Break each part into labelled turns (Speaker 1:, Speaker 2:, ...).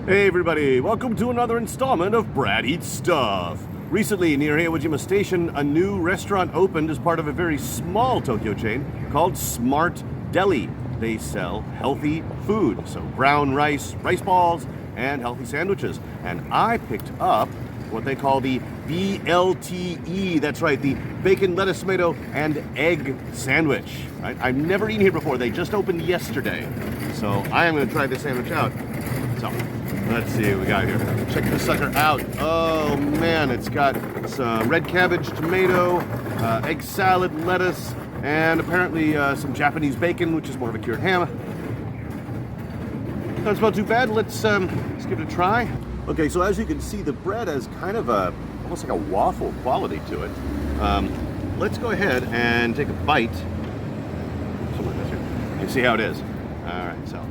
Speaker 1: Hey everybody, welcome to another installment of Brad Eats Stuff. Recently, near Heiwajima Station, a new restaurant opened as part of a very small Tokyo chain called Smart Deli. They sell healthy food, so brown rice, rice balls, and healthy sandwiches. And I picked up what they call the BLTE, that's right, the bacon, lettuce, tomato, and egg sandwich. Right? I've never eaten here before, they just opened yesterday. So I am going to try this sandwich out. So, let's see what we got here. Check this sucker out. Oh man, it's got some red cabbage, tomato, egg salad, lettuce, and apparently some Japanese bacon, which is more of a cured ham. Doesn't smell too bad. Let's give it a try. Okay, so as you can see, the bread has kind of almost like a waffle quality to it. Let's go ahead and take a bite. Something like this here. You can see how it is. All right, so.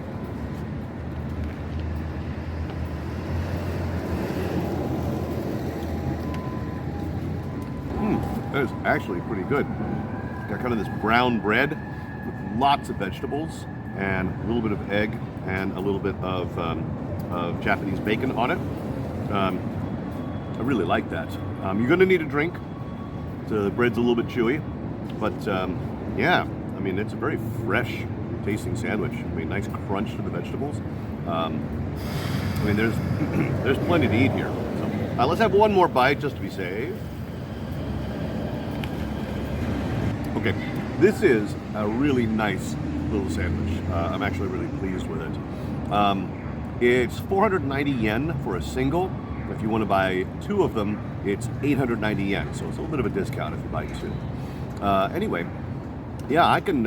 Speaker 1: That is actually pretty good. Got kind of this brown bread with lots of vegetables and a little bit of egg and a little bit of Japanese bacon on it. I really like that. You're going to need a drink. The bread's a little bit chewy, but yeah, I mean, it's a very fresh tasting sandwich. I mean, nice crunch to the vegetables. I mean, there's plenty to eat here. So let's have one more bite just to be safe. Okay, this is a really nice little sandwich. I'm actually really pleased with it. It's 490 yen for a single. If you want to buy two of them, it's 890 yen. So it's a little bit of a discount if you buy two. Anyway, yeah, I can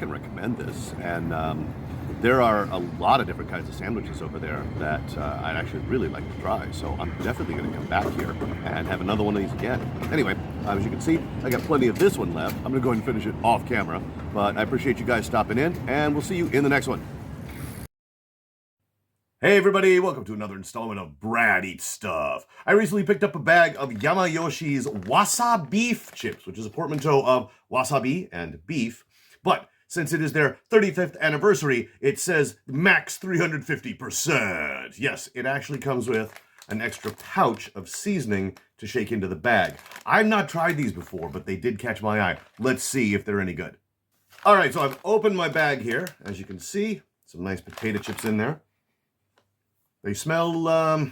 Speaker 1: recommend this. And there are a lot of different kinds of sandwiches over there that I'd actually really like to try. So I'm definitely going to come back here and have another one of these again. Anyway, as you can see, I got plenty of this one left. I'm going to go ahead and finish it off camera. But I appreciate you guys stopping in, and we'll see you in the next one. Hey everybody, welcome to another installment of Brad Eats Stuff. I recently picked up a bag of Yamayoshi's Wasabi beef chips, which is a portmanteau of wasabi and beef. But since it is their 35th anniversary, it says max 350%. Yes, it actually comes with an extra pouch of seasoning to shake into the bag. I've not tried these before, but they did catch my eye. Let's see if they're any good. All right, so I've opened my bag here. As you can see, some nice potato chips in there. They smell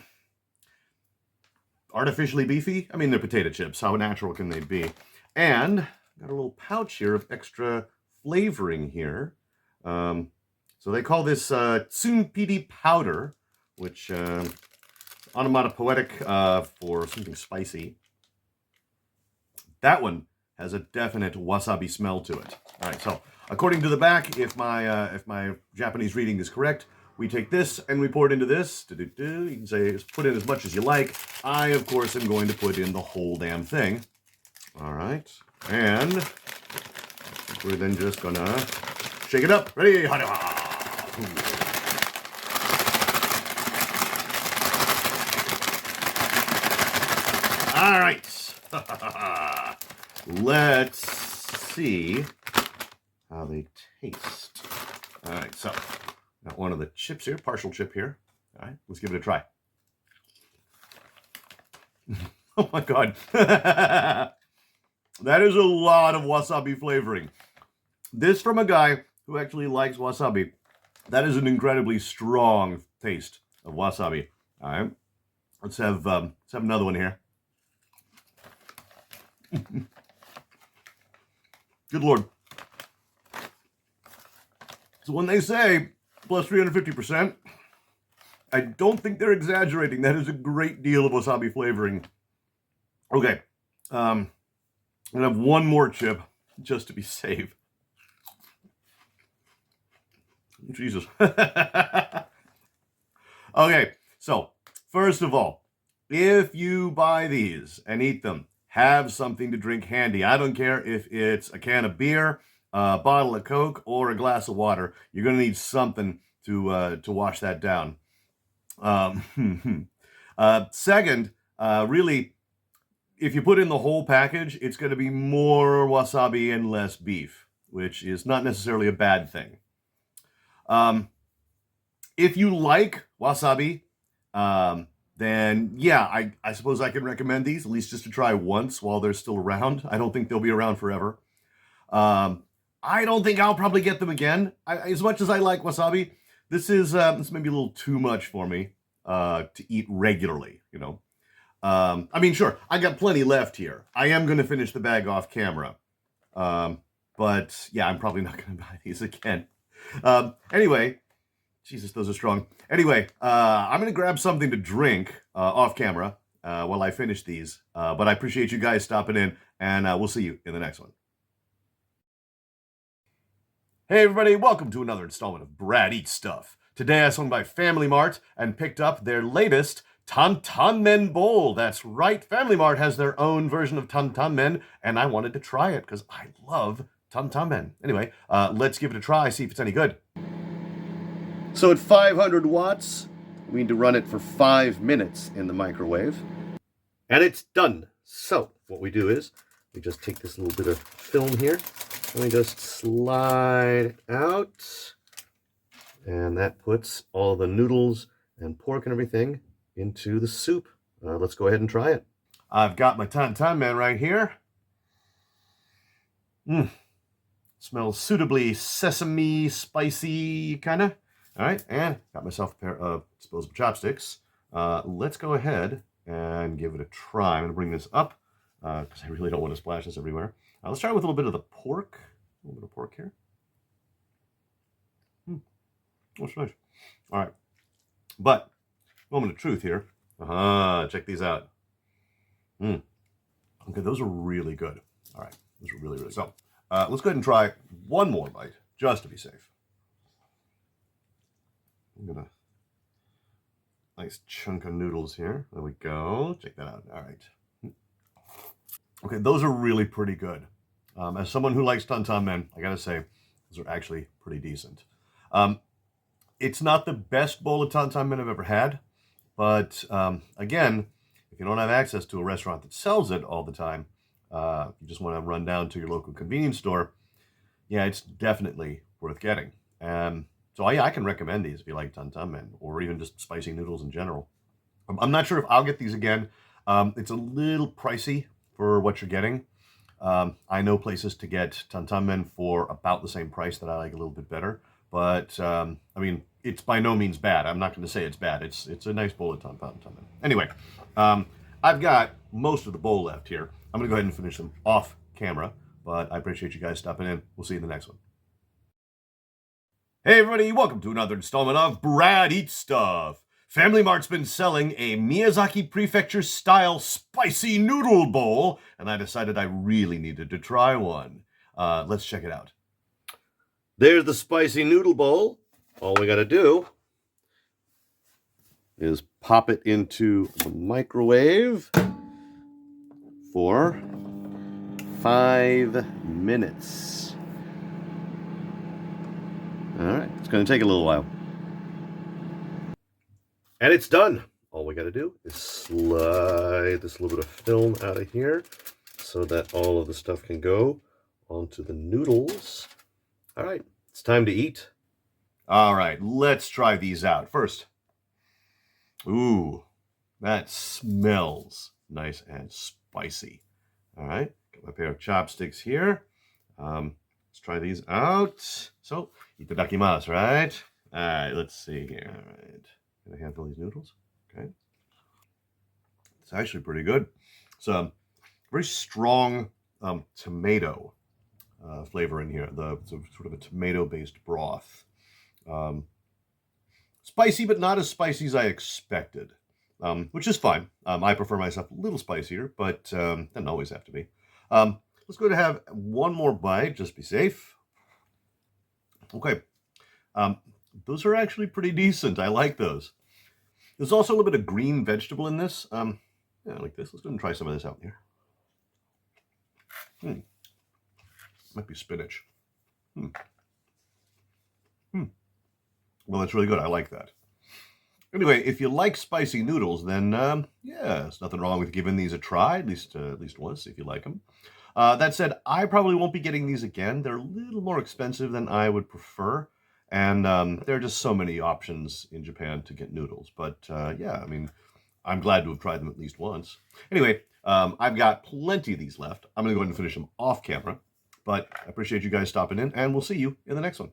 Speaker 1: artificially beefy. I mean, they're potato chips. How natural can they be? And got a little pouch here of extra flavoring here. So they call this tsunpiri powder, which onomatopoetic for something spicy. That one has a definite wasabi smell to it. All right, so according to the back, if my Japanese reading is correct, we take this and we pour it into this. You can say put in as much as you like. I, of course, am going to put in the whole damn thing. All right, and we're then just gonna shake it up. Ready? All right. Let's see how they taste. All right, so got one of the chips here, partial chip here. All right, let's give it a try. Oh my God. That is a lot of wasabi flavoring. This from a guy who actually likes wasabi. That is an incredibly strong taste of wasabi. All right, let's have another one here. Good Lord. So when they say plus 350%, I don't think they're exaggerating. That is a great deal of wasabi flavoring. Okay, I'm gonna have one more chip just to be safe. Jesus. Okay, so first of all, if you buy these and eat them, have something to drink handy. I don't care if it's a can of beer, a bottle of Coke, or a glass of water. You're going to need something to wash that down. Second, really, if you put in the whole package, it's going to be more wasabi and less beef, which is not necessarily a bad thing. If you like wasabi, then yeah, I suppose I can recommend these, at least just to try once while they're still around. I don't think they'll be around forever. I don't think I'll probably get them again. As much as I like wasabi, this may be a little too much for me to eat regularly, you know. I mean, sure, I got plenty left here. I am going to finish the bag off camera. But yeah, I'm probably not going to buy these again. Anyway, Jesus, those are strong. Anyway, I'm going to grab something to drink off camera while I finish these. But I appreciate you guys stopping in, and we'll see you in the next one. Hey everybody, welcome to another installment of Brad Eats Stuff. Today I swung by Family Mart and picked up their latest Tantanmen bowl. That's right, Family Mart has their own version of Tantanmen, and I wanted to try it because I love Tantanmen. Anyway, let's give it a try, see if it's any good. So at 500 watts, we need to run it for 5 minutes in the microwave. And it's done. So what we do is we just take this little bit of film here and we just slide it out. And that puts all the noodles and pork and everything into the soup. Let's go ahead and try it. I've got my Tantanmen right here. Smells suitably sesame, spicy, kind of. All right, and got myself a pair of disposable chopsticks. Let's go ahead and give it a try. I'm going to bring this up because I really don't want to splash this everywhere. Let's try with a little bit of the pork. A little bit of pork here. That's nice. All right, but moment of truth here. Check these out. Okay, those are really good. All right, those are really, really good. So let's go ahead and try one more bite just to be safe. I'm gonna nice chunk of noodles here. There we go. Check that out. All right. Okay, those are really pretty good. As someone who likes Tantanmen, I gotta say, those are actually pretty decent. It's not the best bowl of Tantanmen I've ever had, but again, if you don't have access to a restaurant that sells it all the time, you just want to run down to your local convenience store, yeah, it's definitely worth getting. So yeah, I can recommend these if you like Tantanmen or even just spicy noodles in general. I'm not sure if I'll get these again. It's a little pricey for what you're getting. I know places to get Tantanmen for about the same price that I like a little bit better. But, I mean, it's by no means bad. I'm not going to say it's bad. It's a nice bowl of Tantanmen. Anyway, I've got most of the bowl left here. I'm going to go ahead and finish them off camera. But I appreciate you guys stopping in. We'll see you in the next one. Hey everybody, welcome to another installment of Brad Eats Stuff. Family Mart's been selling a Miyazaki Prefecture style spicy noodle bowl, and I decided I really needed to try one. Let's check it out. There's the spicy noodle bowl. All we gotta do is pop it into the microwave for 5 minutes. All right, it's going to take a little while. And it's done. All we got to do is slide this little bit of film out of here so that all of the stuff can go onto the noodles. All right, it's time to eat. All right, let's try these out. First, ooh, that smells nice and spicy. All right, got my pair of chopsticks here. Let's try these out. So, itadakimasu, right? All right, let's see here. All right. Get a handful of these noodles. Okay. It's actually pretty good. It's a very strong tomato flavor in here. It's sort of a tomato-based broth. Spicy, but not as spicy as I expected, which is fine. I prefer myself a little spicier, but doesn't always have to be. Let's go to have one more bite, just be safe. Okay, those are actually pretty decent. I like those. There's also a little bit of green vegetable in this. Yeah, I like this. Let's go and try some of this out here. Might be spinach. Well, that's really good. I like that. Anyway, if you like spicy noodles, then yeah, there's nothing wrong with giving these a try, at least once, if you like them. That said, I probably won't be getting these again. They're a little more expensive than I would prefer. And there are just so many options in Japan to get noodles. But yeah, I mean, I'm glad to have tried them at least once. Anyway, I've got plenty of these left. I'm going to go ahead and finish them off camera. But I appreciate you guys stopping in, and we'll see you in the next one.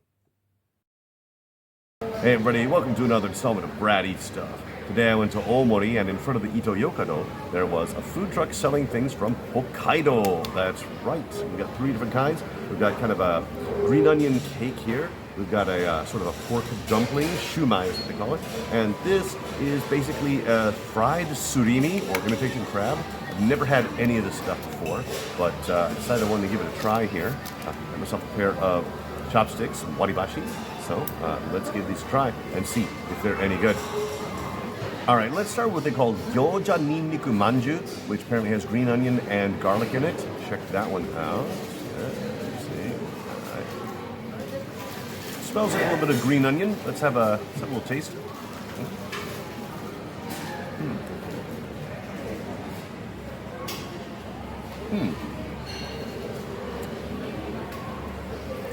Speaker 1: Hey everybody, welcome to another installment of Brad Eats Stuff. Today I went to Omori, and in front of the Ito Yokado, there was a food truck selling things from Hokkaido. That's right. We've got 3 different kinds. We've got kind of a green onion cake here. We've got a sort of a pork dumpling, shumai is what they call it. And this is basically a fried surimi, or imitation crab. I've never had any of this stuff before, but I decided I wanted to give it a try here. I got myself a pair of chopsticks, waribashi. So let's give these a try and see if they're any good. All right, let's start with what they call gyoja ninniku manju, which apparently has green onion and garlic in it. Check that one out. Let's see. All right. Smells like a little bit of green onion. Let's have a little taste.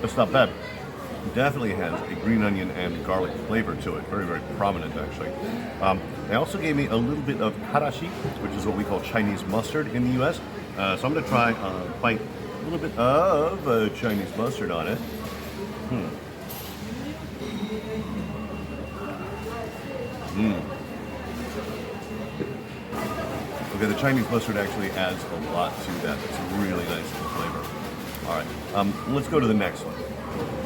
Speaker 1: It's not bad. Definitely has a green onion and garlic flavor to it. Very, very prominent, actually. They also gave me a little bit of karashi, which is what we call Chinese mustard in the U.S. So I'm going to try a bite, a little bit of Chinese mustard on it. Okay, the Chinese mustard actually adds a lot to that. It's a really nice flavor. All right, let's go to the next one.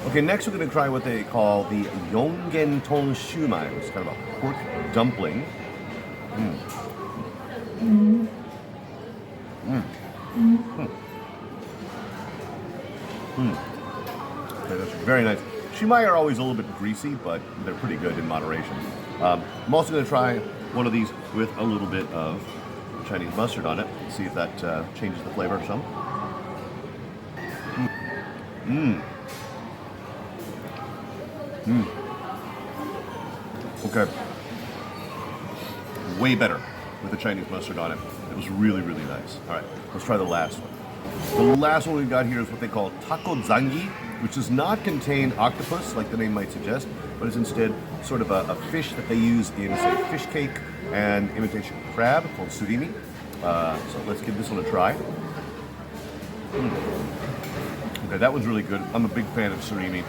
Speaker 1: Okay, next we're going to try what they call the yongen ton shumai. It's kind of a pork dumpling. Okay, that's very nice. Shumai are always a little bit greasy, but they're pretty good in moderation. I'm also going to try one of these with a little bit of Chinese mustard on it. See if that changes the flavor some. Okay. Way better with the Chinese mustard on it. It was really, really nice. All right, let's try the last one. The last one we've got here is what they call taco zangi, which does not contain octopus, like the name might suggest, but is instead sort of a fish that they use in, say, fish cake and imitation crab called surimi. So let's give this one a try. Okay, that one's really good. I'm a big fan of surimi.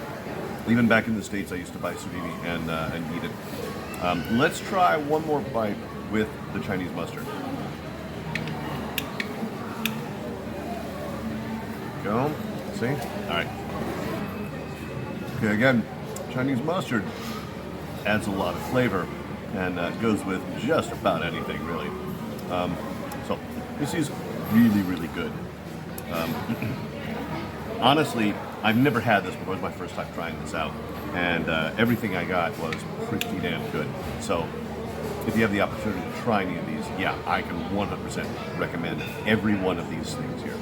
Speaker 1: Even back in the States, I used to buy surimi and eat it. Let's try one more bite with the Chinese mustard. Go. See? All right. Okay, again, Chinese mustard adds a lot of flavor and goes with just about anything, really. So this is really, really good. Honestly, I've never had this before. It was my first time trying this out. And everything I got was pretty damn good. So if you have the opportunity to try any of these, yeah, I can 100% recommend every one of these things here.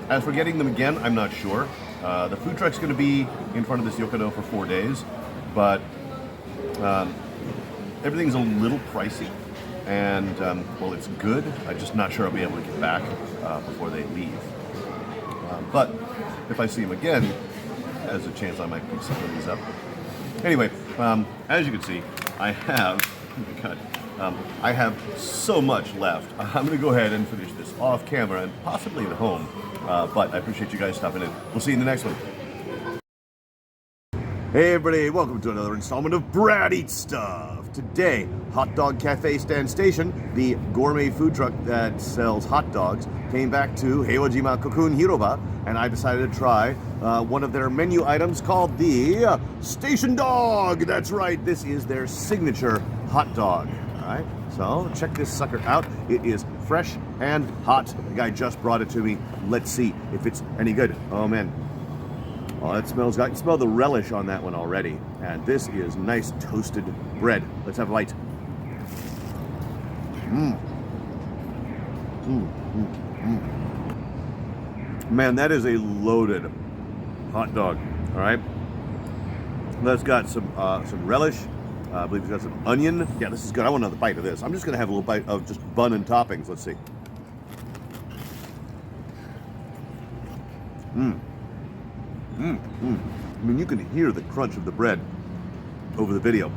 Speaker 1: As for getting them again, I'm not sure. The food truck's going to be in front of this Yokado for 4 days, but everything's a little pricey. And, well, it's good. I'm just not sure I'll be able to get back before they leave. But if I see them again, there's a chance I might pick some of these up. Anyway, as you can see, I have, I have so much left. I'm going to go ahead and finish this off camera and possibly at home. But I appreciate you guys stopping in. We'll see you in the next one. Hey everybody, welcome to another installment of Brad Eats Stuff. Today, Hot Dog Cafe Stand Station, the gourmet food truck that sells hot dogs, came back to Heiwajima Kokun Hiroba, and I decided to try one of their menu items called the Station Dog. That's right, this is their signature hot dog. All right, so check this sucker out. It is fresh and hot. The guy just brought it to me. Let's see if it's any good. Oh man. Oh, that smells good. I can smell the relish on that one already. And this is nice toasted bread. Let's have a bite. Man, that is a loaded hot dog. All right. That's got some relish. I believe it's got some onion. Yeah, this is good. I want another bite of this. I'm just going to have a little bite of just bun and toppings. Let's see. I mean, you can hear the crunch of the bread over the video.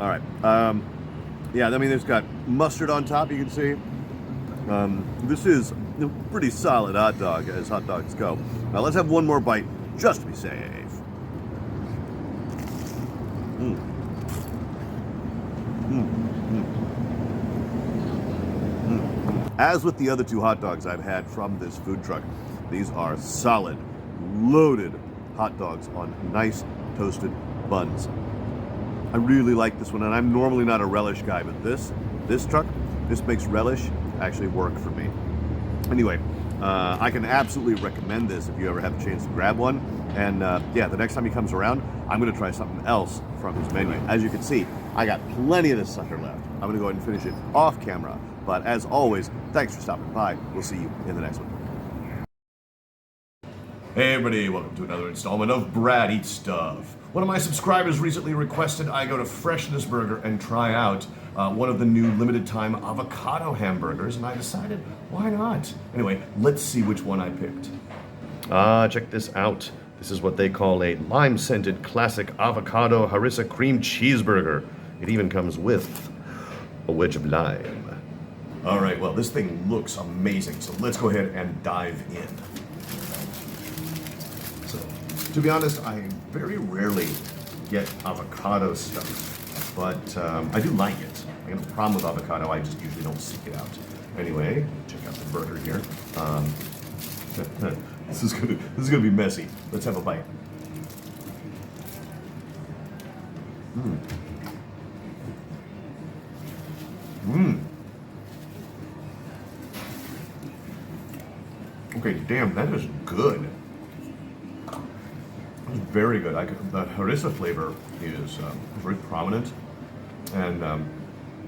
Speaker 1: All right. Yeah, I mean, it's got mustard on top, you can see. This is a pretty solid hot dog, as hot dogs go. Now, let's have one more bite, just to be safe. As with the other two hot dogs I've had from this food truck, these are solid, loaded hot dogs on nice toasted buns. I really like this one, and I'm normally not a relish guy, but this truck, this makes relish actually work for me. Anyway, I can absolutely recommend this if you ever have a chance to grab one. And yeah, the next time he comes around, I'm going to try something else from his menu. As you can see, I got plenty of this sucker left. I'm going to go ahead and finish it off camera. But as always, thanks for stopping by. We'll see you in the next one. Hey everybody, welcome to another installment of Brad Eats Stuff. One of my subscribers recently requested I go to Freshness Burger and try out one of the new limited time avocado hamburgers, and I decided, why not? Anyway, let's see which one I picked. Check this out. This is what they call a lime-scented classic avocado harissa cream cheeseburger. It even comes with a wedge of lime. All right, well, this thing looks amazing, so let's go ahead and dive in. So, to be honest, I very rarely get avocado stuff, but I do like it. I have a problem with avocado, I just usually don't seek it out. Anyway, check out the burger here. This is gonna be messy. Let's have a bite. Okay, damn, that is good. It's very good. The harissa flavor is very prominent, and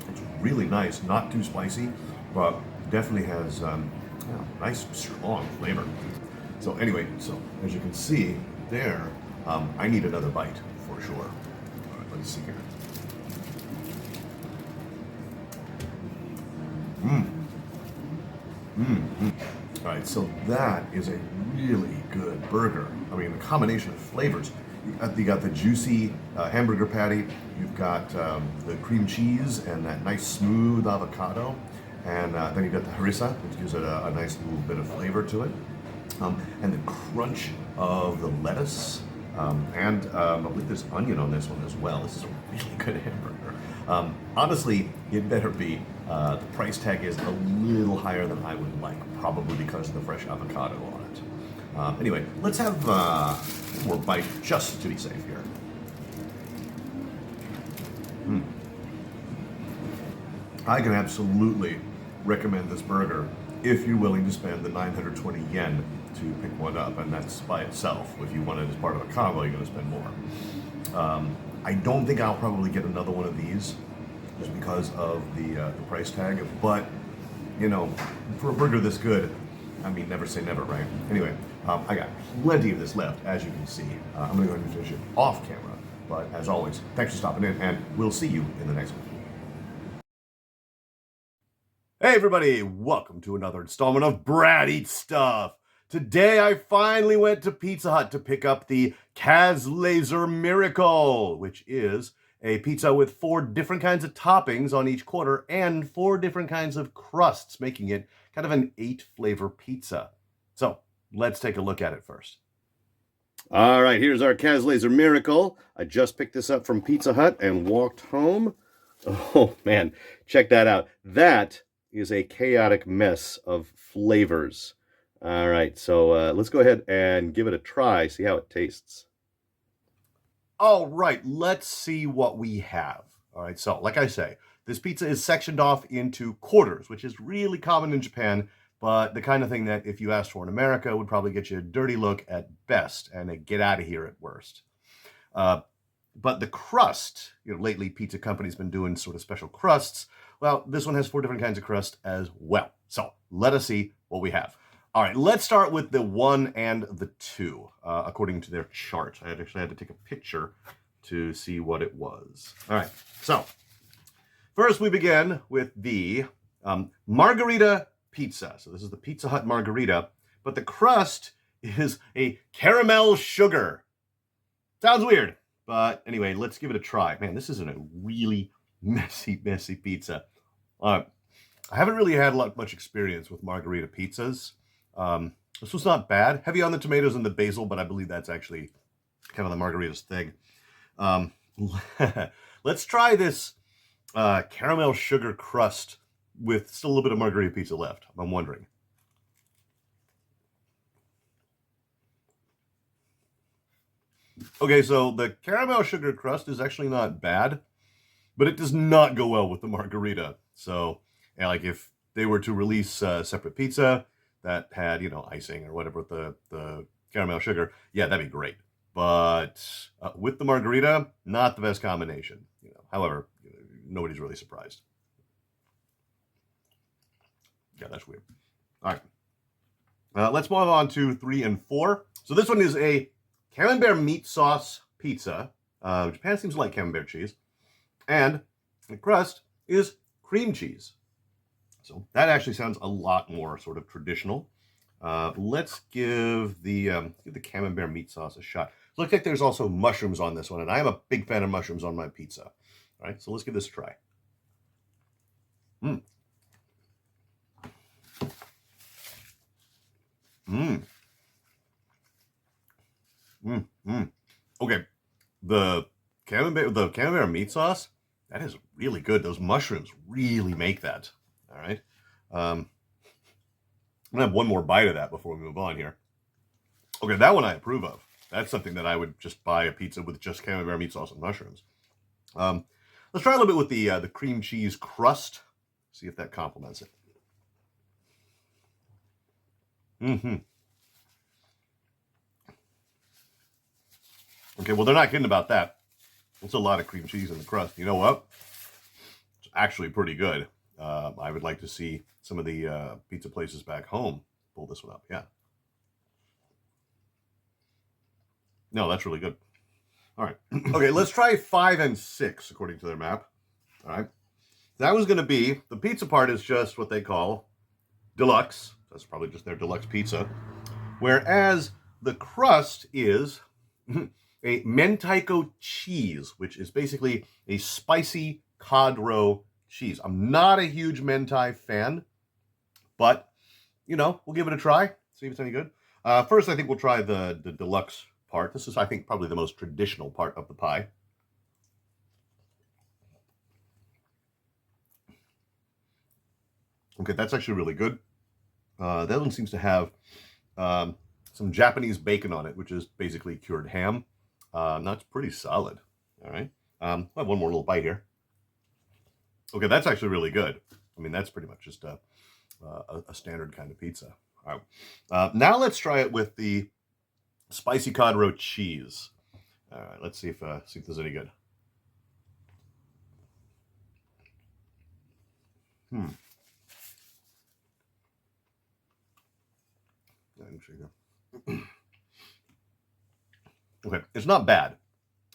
Speaker 1: it's really nice. Not too spicy, but definitely has nice, strong flavor. So anyway, so as you can see there, I need another bite for sure. All right, let's see here. All right, so that is a really good burger. I mean, the combination of flavors. You got the juicy hamburger patty. You've got the cream cheese and that nice smooth avocado. And then you got the harissa, which gives it a nice little bit of flavor to it. And the crunch of the lettuce. And I believe there's onion on this one as well. This is a really good hamburger. Honestly, it better be. The price tag is a little higher than I would like, probably because of the fresh avocado on it. Anyway, let's have one more bite just to be safe here. I can absolutely recommend this burger if you're willing to spend the 920 yen to pick one up, and that's by itself. If you want it as part of a combo, you're going to spend more. I don't think I'll probably get another one of these just because of the price tag, but you know, for a burger this good, I mean, never say never, right? Anyway, I got plenty of this left, as you can see. I'm going to go ahead and finish it off camera, but as always, thanks for stopping in, and we'll see you in the next one. Hey everybody, welcome to another installment of Brad Eats Stuff. Today I finally went to Pizza Hut to pick up the Laser Miracle, which is a pizza with 4 different kinds of toppings on each quarter and 4 different kinds of crusts, making it kind of an 8-flavor pizza. So let's take a look at it first. All right, here's our Laser Miracle. I just picked this up from Pizza Hut and walked home. Oh man, check that out. That is a chaotic mess of flavors. All right, so let's go ahead and give it a try, see how it tastes. All right, let's see what we have. All right, so like I say, this pizza is sectioned off into quarters, which is really common in Japan, but the kind of thing that if you asked for in America would probably get you a dirty look at best and a get out of here at worst. But the crust, you know, lately pizza companies been doing sort of special crusts. Well, this one has 4 different kinds of crust as well. So let us see what we have. All right, let's start with the 1 and the 2, according to their chart. I actually had to take a picture to see what it was. All right, so first we begin with the margarita pizza. So this is the Pizza Hut margarita, but the crust is a caramel sugar. Sounds weird, but anyway, let's give it a try. Man, this isn't a really messy pizza. I haven't really had much experience with margarita pizzas. This was not bad. Heavy on the tomatoes and the basil, but I believe that's actually kind of the margarita's thing. Let's try this caramel sugar crust with still a little bit of margarita pizza left. I'm wondering. Okay, so the caramel sugar crust is actually not bad, but it does not go well with the margarita. So, yeah, like if they were to release a separate pizza that had, icing or whatever with the caramel sugar, yeah, that'd be great. But with the margarita, not the best combination. However, nobody's really surprised. Yeah, that's weird. All right. Let's move on to 3 and 4. So this one is a camembert meat sauce pizza. Japan seems to like camembert cheese. And the crust is cream cheese. So that actually sounds a lot more sort of traditional. Let's give the camembert meat sauce a shot. Looks like there's also mushrooms on this one, and I am a big fan of mushrooms on my pizza. All right, so let's give this a try. Okay, the camembert meat sauce, that is really good. Those mushrooms really make that. All right. I'm gonna have one more bite of that before we move on here. Okay, that one I approve of. That's something that I would just buy a pizza with just camembert meat sauce and mushrooms. Let's try a little bit with the cream cheese crust. See if that complements it. Okay, well, they're not kidding about that. It's a lot of cream cheese in the crust. You know what? It's actually pretty good. I would like to see some of the pizza places back home pull this one up. Yeah. No, that's really good. All right. Okay, let's try 5 and 6 according to their map. All right. That was going to be, the pizza part is just what they call deluxe. That's probably just their deluxe pizza. Whereas the crust is a mentaiko cheese, which is basically a spicy cod roe cheese. I'm not a huge mentai fan, but, we'll give it a try, see if it's any good. First, I think we'll try the deluxe part. This is, I think, probably the most traditional part of the pie. Okay, that's actually really good. That one seems to have some Japanese bacon on it, which is basically cured ham. That's pretty solid. All right. I'll have one more little bite here. Okay, that's actually really good. I mean, that's pretty much just a standard kind of pizza. All right. Now let's try it with the spicy cod roe cheese. All right, let's see if there's any good. Okay, it's not bad.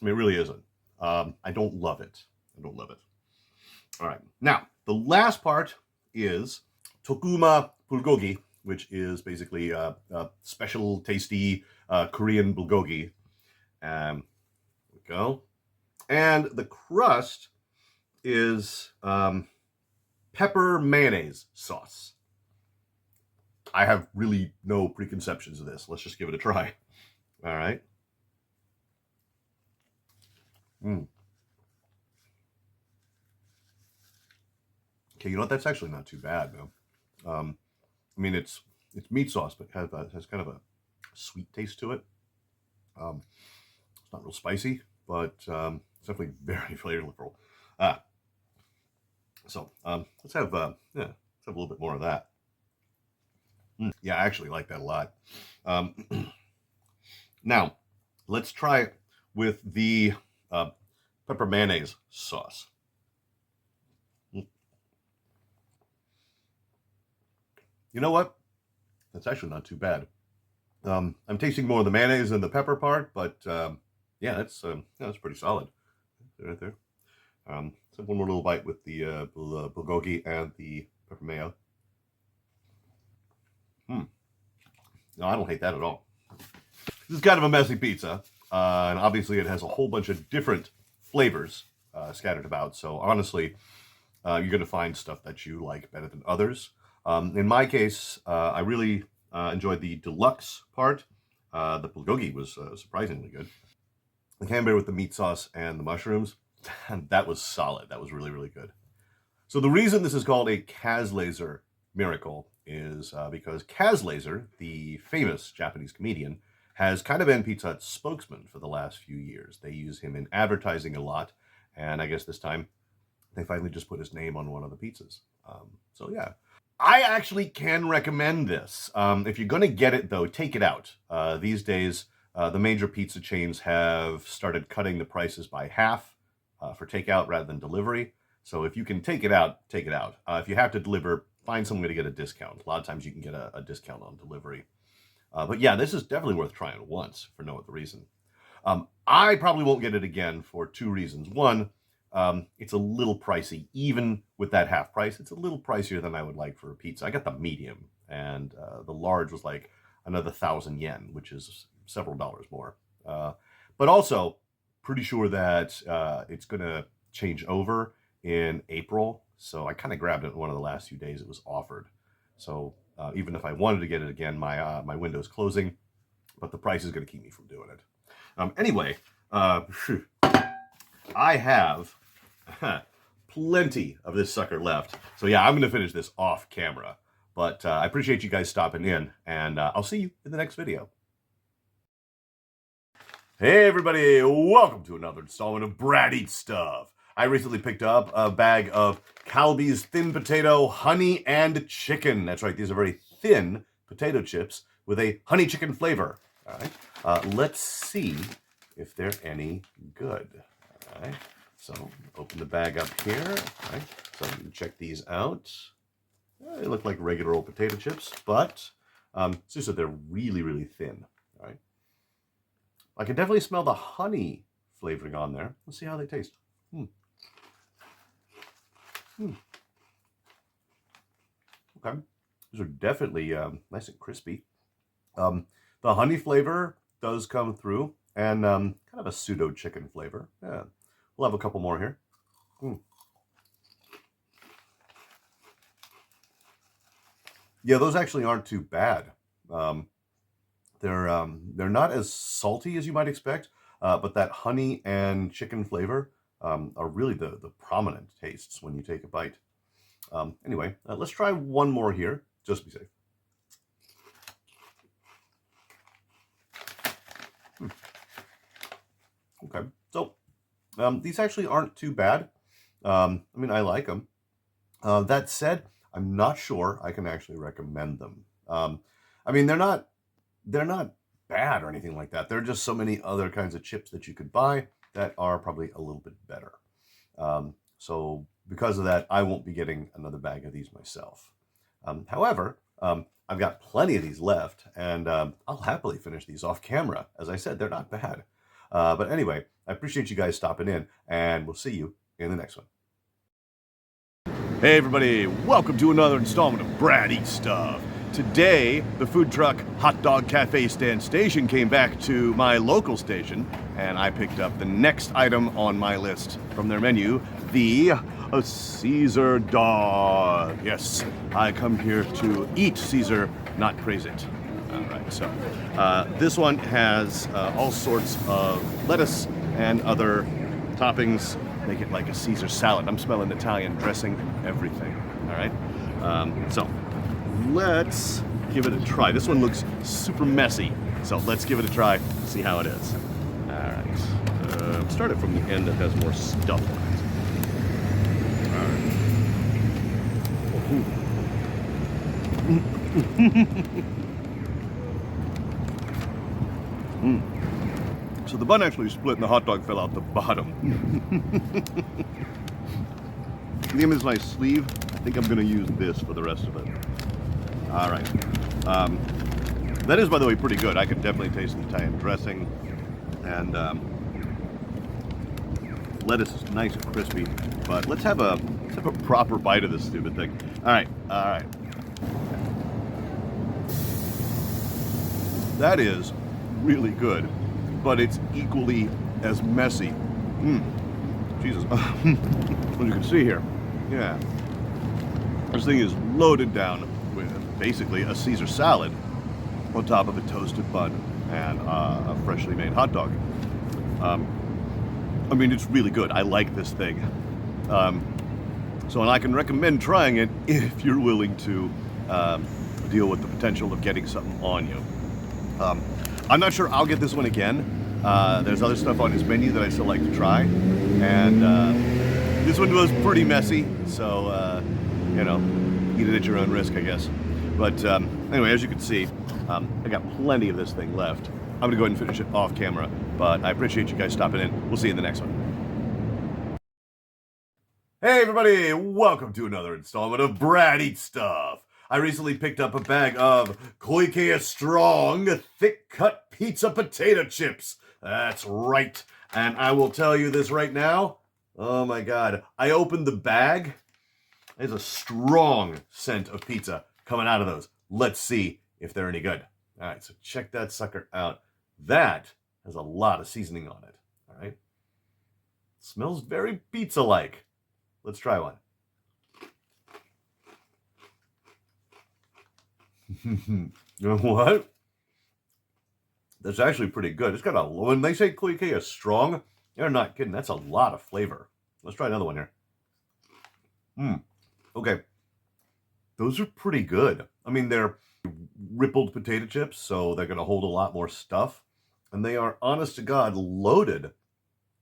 Speaker 1: I mean, it really isn't. I don't love it. All right, now the last part is tokuma bulgogi, which is basically a special, tasty Korean bulgogi. There we go. And the crust is pepper mayonnaise sauce. I have really no preconceptions of this. Let's just give it a try. All right. Okay, you know what? That's actually not too bad, though. I mean, it's meat sauce, but has kind of a sweet taste to it. It's not real spicy, but it's definitely very flavorful. So let's have a little bit more of that. Yeah, I actually like that a lot. Now, let's try it with the pepper mayonnaise sauce. You know what? That's actually not too bad. I'm tasting more of the mayonnaise than the pepper part, but yeah, that's pretty solid. Right there. Let's have one more little bite with the bulgogi and the pepper mayo. No, I don't hate that at all. This is kind of a messy pizza. and obviously it has a whole bunch of different flavors scattered about. So honestly, you're going to find stuff that you like better than others. In my case, I really enjoyed the deluxe part. The bulgogi was surprisingly good. The camembert with the meat sauce and the mushrooms, that was solid. That was really, really good. So the reason this is called a Kazlaser miracle is because Kazlaser, the famous Japanese comedian, has kind of been Pizza Hut's spokesman for the last few years. They use him in advertising a lot, and I guess this time they finally just put his name on one of the pizzas. So yeah, I actually can recommend this. If you're going to get it, though, take it out. These days, the major pizza chains have started cutting the prices by half for takeout rather than delivery. So if you can take it out, take it out. If you have to deliver, find some way to get a discount. A lot of times you can get a discount on delivery. But yeah, this is definitely worth trying once for no other reason. I probably won't get it again for two reasons. One, it's a little pricey. Even with that half price, it's a little pricier than I would like for a pizza. I got the medium, and the large was like another 1,000 yen, which is several dollars more. But also, pretty sure that it's going to change over in April. So I kind of grabbed it one of the last few days it was offered. So even if I wanted to get it again, my window's closing, but the price is going to keep me from doing it. Anyway, I have plenty of this sucker left. So yeah, I'm going to finish this off camera. But I appreciate you guys stopping in, and I'll see you in the next video. Hey everybody, welcome to another installment of Brad Eats Stuff. I recently picked up a bag of Calbee's thin potato, honey, and chicken. That's right, these are very thin potato chips with a honey chicken flavor. All right, let's see if they're any good. All right, so open the bag up here. All right, so you can check these out. They look like regular old potato chips, but it's just that they're really, really thin. All right, I can definitely smell the honey flavoring on there. Let's see how they taste. Okay, these are definitely nice and crispy. The honey flavor does come through, and kind of a pseudo chicken flavor. Yeah, we'll have a couple more here. Yeah, those actually aren't too bad. They're not as salty as you might expect, but that honey and chicken flavor are really the prominent tastes when you take a bite. Anyway, let's try one more here, just to be safe. Okay, so these actually aren't too bad. I mean, I like them. That said, I'm not sure I can actually recommend them. I mean, they're not bad or anything like that. There are just so many other kinds of chips that you could buy that are probably a little bit better. So because of that, I won't be getting another bag of these myself. However, I've got plenty of these left, and I'll happily finish these off camera. As I said, they're not bad. But anyway, I appreciate you guys stopping in, and we'll see you in the next one. Hey everybody, welcome to another installment of Brad Eats Stuff. Today, the food truck hot dog cafe stand station came back to my local station, and I picked up the next item on my list from their menu, the Caesar dog. Yes, I come here to eat Caesar, not praise it. All right, so this one has all sorts of lettuce and other toppings. Make it like a Caesar salad. I'm smelling Italian dressing, everything. All right, so let's give it a try. This one looks super messy, so let's give it a try, see how it is. All right, start it from the end that has more stuff on it. All right. So the bun actually split and the hot dog fell out the bottom. The image is nice sleeve. I think I'm going to use this for the rest of it. All right. That is, by the way, pretty good. I could definitely taste the Italian dressing, and lettuce is nice and crispy. But let's have a proper bite of this stupid thing. All right. All right. That is really good. but it's equally as messy. Jesus. As you can see here, yeah. This thing is loaded down with basically a Caesar salad on top of a toasted bun and a freshly made hot dog. I mean, it's really good. I like this thing. And I can recommend trying it if you're willing to deal with the potential of getting something on you. I'm not sure I'll get this one again. There's other stuff on his menu that I still like to try. And this one was pretty messy, so, eat it at your own risk, I guess. But anyway, as you can see, I got plenty of this thing left. I'm going to go ahead and finish it off camera, but I appreciate you guys stopping in. We'll see you in the next one. Hey everybody, welcome to another installment of Brad Eats Stuff. I recently picked up a bag of Koikea Strong thick-cut pizza potato chips. That's right. And I will tell you this right now. Oh my God. I opened the bag. There's a strong scent of pizza coming out of those. Let's see if they're any good. All right, so check that sucker out. That has a lot of seasoning on it. All right. Smells very pizza-like. Let's try one. You know what? That's actually pretty good. It's got when they say Koikea is strong, they're not kidding. That's a lot of flavor. Let's try another one here. Okay. Those are pretty good. I mean, they're rippled potato chips, so they're going to hold a lot more stuff. And they are, honest to God, loaded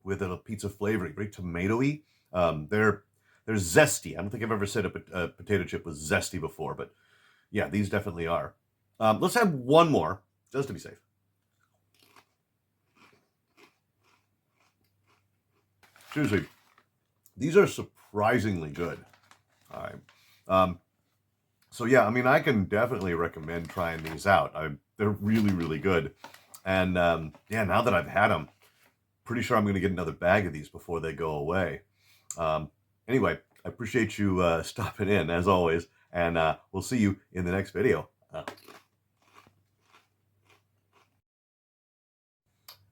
Speaker 1: with a pizza flavoring, very tomatoey. They're zesty. I don't think I've ever said a potato chip was zesty before, but yeah, these definitely are. Let's have one more, just to be safe. Seriously, these are surprisingly good. All right. So yeah, I mean, I can definitely recommend trying these out. They're really, really good. And yeah, now that I've had them, pretty sure I'm going to get another bag of these before they go away. Anyway, I appreciate you stopping in, as always, and we'll see you in the next video.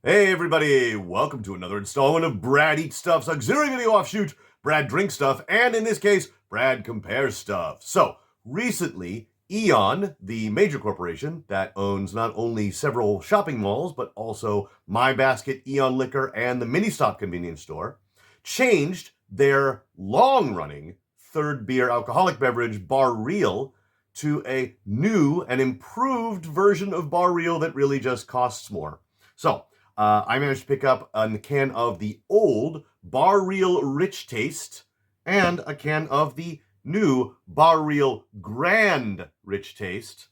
Speaker 1: Hey everybody, welcome to another installment of Brad Eats Stuff's auxiliary video offshoot, Brad Drinks Stuff, and in this case, Brad Compares Stuff. So, recently, Eon, the major corporation that owns not only several shopping malls, but also My Basket, Eon Liquor, and the Mini Stop convenience store, changed their long-running third beer alcoholic beverage, Bar Real, to a new and improved version of Bar Real that really just costs more. So, I managed to pick up a can of the old Bar Real Rich Taste and a can of the new Bar Real Grand Rich Taste,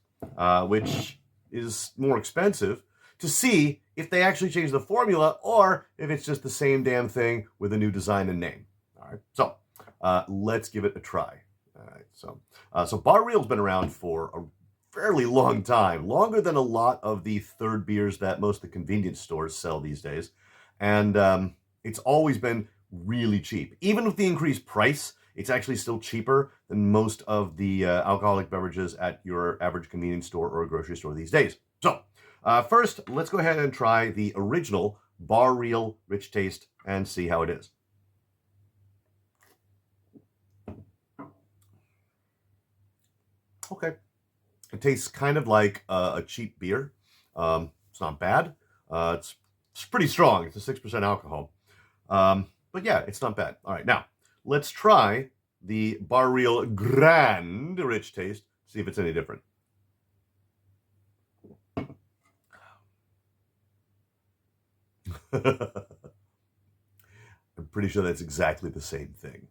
Speaker 1: which is more expensive, to see if they actually changed the formula or if it's just the same damn thing with a new design and name. All right, so let's give it a try. All right, so Bar Real's been around for a fairly long time, longer than a lot of the third beers that most of the convenience stores sell these days, and it's always been really cheap. Even with the increased price, it's actually still cheaper than most of the alcoholic beverages at your average convenience store or grocery store these days. So, first, let's go ahead and try the original Bar Real Rich Taste and see how it is. Okay. It tastes kind of like a cheap beer. It's not bad. It's pretty strong. It's a 6% alcohol. But yeah, it's not bad. All right, now, let's try the Bar Real Grand Rich Taste, see if it's any different. I'm pretty sure that's exactly the same thing.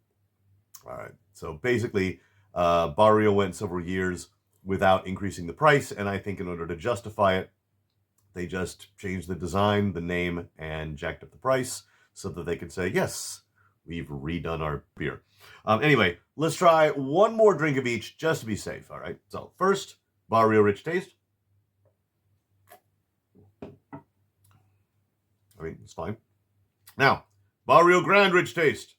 Speaker 1: All right, so basically, Bar Real went several years without increasing the price, and I think in order to justify it, they just changed the design, the name, and jacked up the price so that they could say, yes, we've redone our beer. Anyway, let's try one more drink of each just to be safe, all right? So first, Bar Real Rich Taste. I mean, it's fine. Now, Bar Real Grand Rich Taste.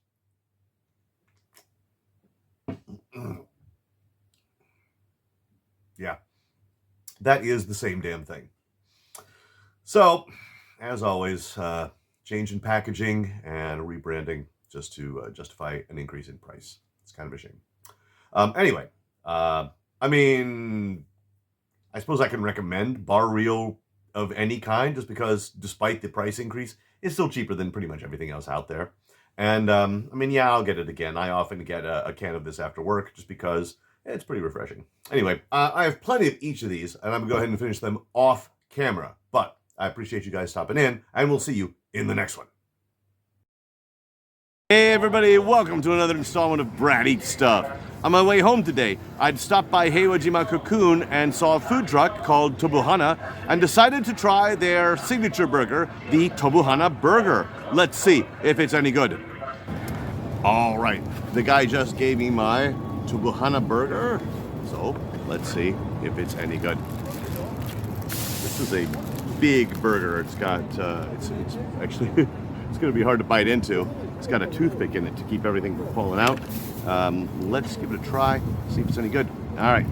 Speaker 1: Yeah, that is the same damn thing. So, as always, change in packaging and rebranding just to justify an increase in price. It's kind of a shame. Anyway, I mean, I suppose I can recommend bar reel of any kind just because despite the price increase, it's still cheaper than pretty much everything else out there. And I mean, yeah, I'll get it again. I often get a can of this after work just because it's pretty refreshing. Anyway, I have plenty of each of these, and I'm going to go ahead and finish them off camera. But I appreciate you guys stopping in, and we'll see you in the next one. Hey everybody, welcome to another installment of Brad Eats Stuff. On my way home today, I'd stopped by Heiwajima Cocoon and saw a food truck called Tobuhana and decided to try their signature burger, the Tobuhana Burger. Let's see if it's any good. All right, the guy just gave me my Tobuhana Burger, so let's see if it's any good. This is a big burger. It's got, it's actually, it's gonna be hard to bite into. It's got a toothpick in it to keep everything from falling out. Let's give it a try, see if it's any good. All right,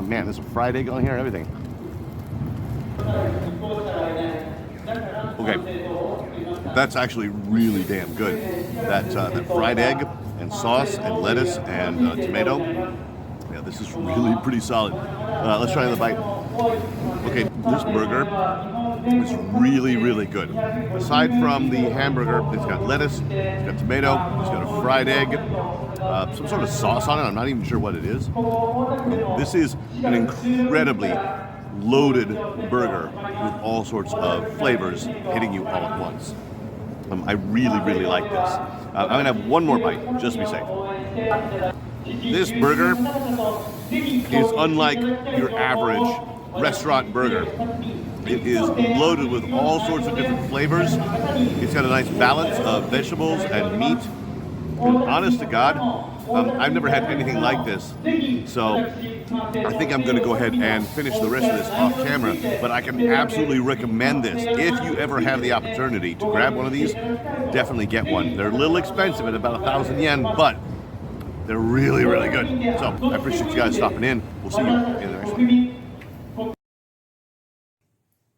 Speaker 1: man, there's a fried egg on here and everything. Okay, that's actually really damn good. That fried egg and sauce and lettuce and tomato. Yeah, this is really pretty solid. Let's try another bite. Okay, this burger is really, really good. Aside from the hamburger, it's got lettuce, it's got tomato, it's got a fried egg, some sort of sauce on it. I'm not even sure what it is. This is an incredibly loaded burger with all sorts of flavors hitting you all at once. I really, really like this. I'm gonna have one more bite, just to be safe. This burger is unlike your average restaurant burger. It is loaded with all sorts of different flavors. It's got a nice balance of vegetables and meat. And honest to God, I've never had anything like this. So I think I'm going to go ahead and finish the rest of this off camera, but I can absolutely recommend this. If you ever have the opportunity to grab one of these, definitely get one. They're a little expensive at about 1,000 yen, but they're really, really good. So I appreciate you guys stopping in. We'll see you in the next one.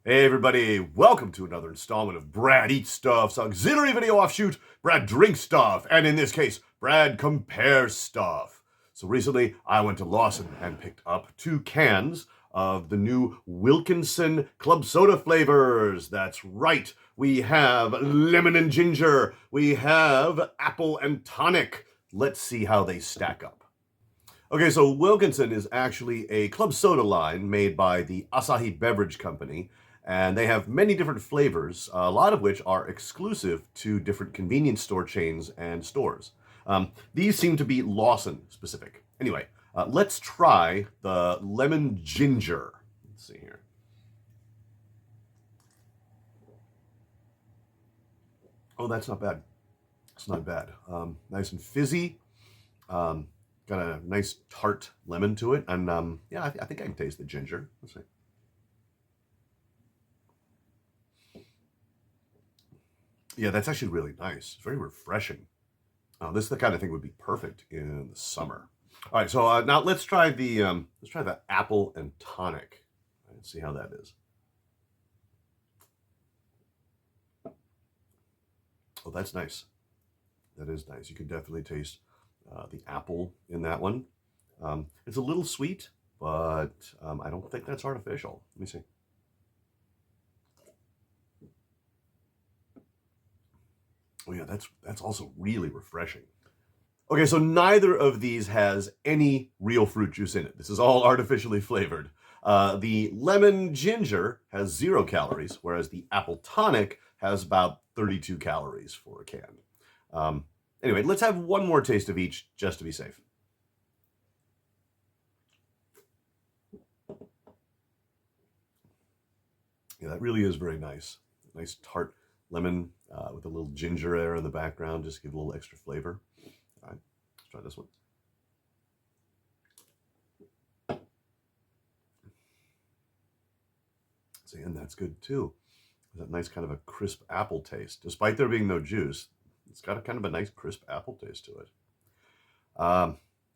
Speaker 1: Hey everybody, welcome to another installment of Brad Eats Stuff's auxiliary video offshoot, Brad Drinks Stuff, and in this case, Brad Compares Stuff. So recently, I went to Lawson and picked up 2 cans of the new Wilkinson Club Soda flavors. That's right, we have lemon and ginger, we have apple and tonic. Let's see how they stack up. Okay, so Wilkinson is actually a club soda line made by the Asahi Beverage Company, and they have many different flavors, a lot of which are exclusive to different convenience store chains and stores. These seem to be Lawson specific. Anyway, let's try the lemon ginger. Let's see here. Oh, that's not bad. It's not bad. Nice and fizzy. Got a nice tart lemon to it. And yeah, I think I can taste the ginger. Let's see. Yeah, that's actually really nice. It's very refreshing. This is the kind of thing would be perfect in the summer. All right, so now let's try the apple and tonic. Let's see how that is. Oh, that's nice. That is nice. You can definitely taste the apple in that one. It's a little sweet, but I don't think that's artificial. Let me see. Oh yeah, that's also really refreshing. Okay, so neither of these has any real fruit juice in it. This is all artificially flavored. The lemon ginger has 0 calories, whereas the apple tonic has about 32 calories for a can. Anyway, let's have one more taste of each just to be safe. Yeah, that really is very nice. Nice tart lemon with a little ginger there in the background, just give a little extra flavor. All right, let's try this one. See, and that's good too. That nice kind of a crisp apple taste. Despite there being no juice, it's got a kind of a nice crisp apple taste to it.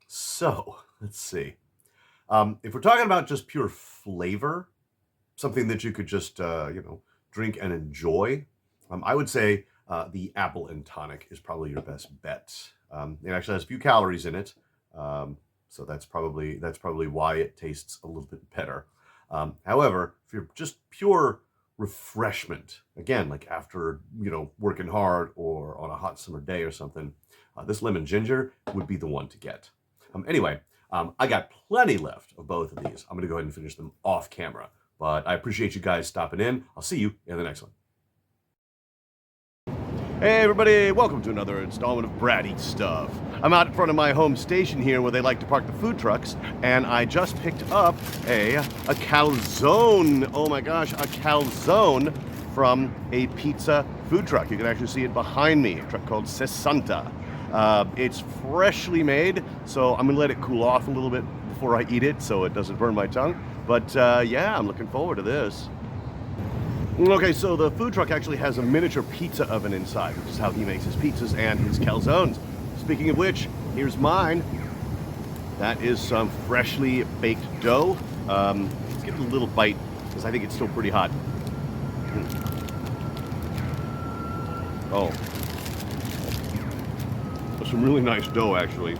Speaker 1: So, let's see. If we're talking about just pure flavor, something that you could just, drink and enjoy, I would say the apple and tonic is probably your best bet. It actually has a few calories in it, so that's probably why it tastes a little bit better. However, if you're just pure refreshment, again, like after working hard or on a hot summer day or something, this lemon ginger would be the one to get. Anyway, I got plenty left of both of these. I'm going to go ahead and finish them off camera. But I appreciate you guys stopping in. I'll see you in the next one. Hey everybody, welcome to another installment of Brad Eats Stuff. I'm out in front of my home station here where they like to park the food trucks, and I just picked up a calzone. Oh my gosh, a calzone from a pizza food truck. You can actually see it behind me, a truck called Sessanta. It's freshly made, so I'm gonna let it cool off a little bit before I eat it so it doesn't burn my tongue. But yeah, I'm looking forward to this. Okay, so the food truck actually has a miniature pizza oven inside, which is how he makes his pizzas and his calzones. Speaking of which, here's mine. That is some freshly baked dough. Let's get a little bite, because I think it's still pretty hot. Oh. That's some really nice dough, actually.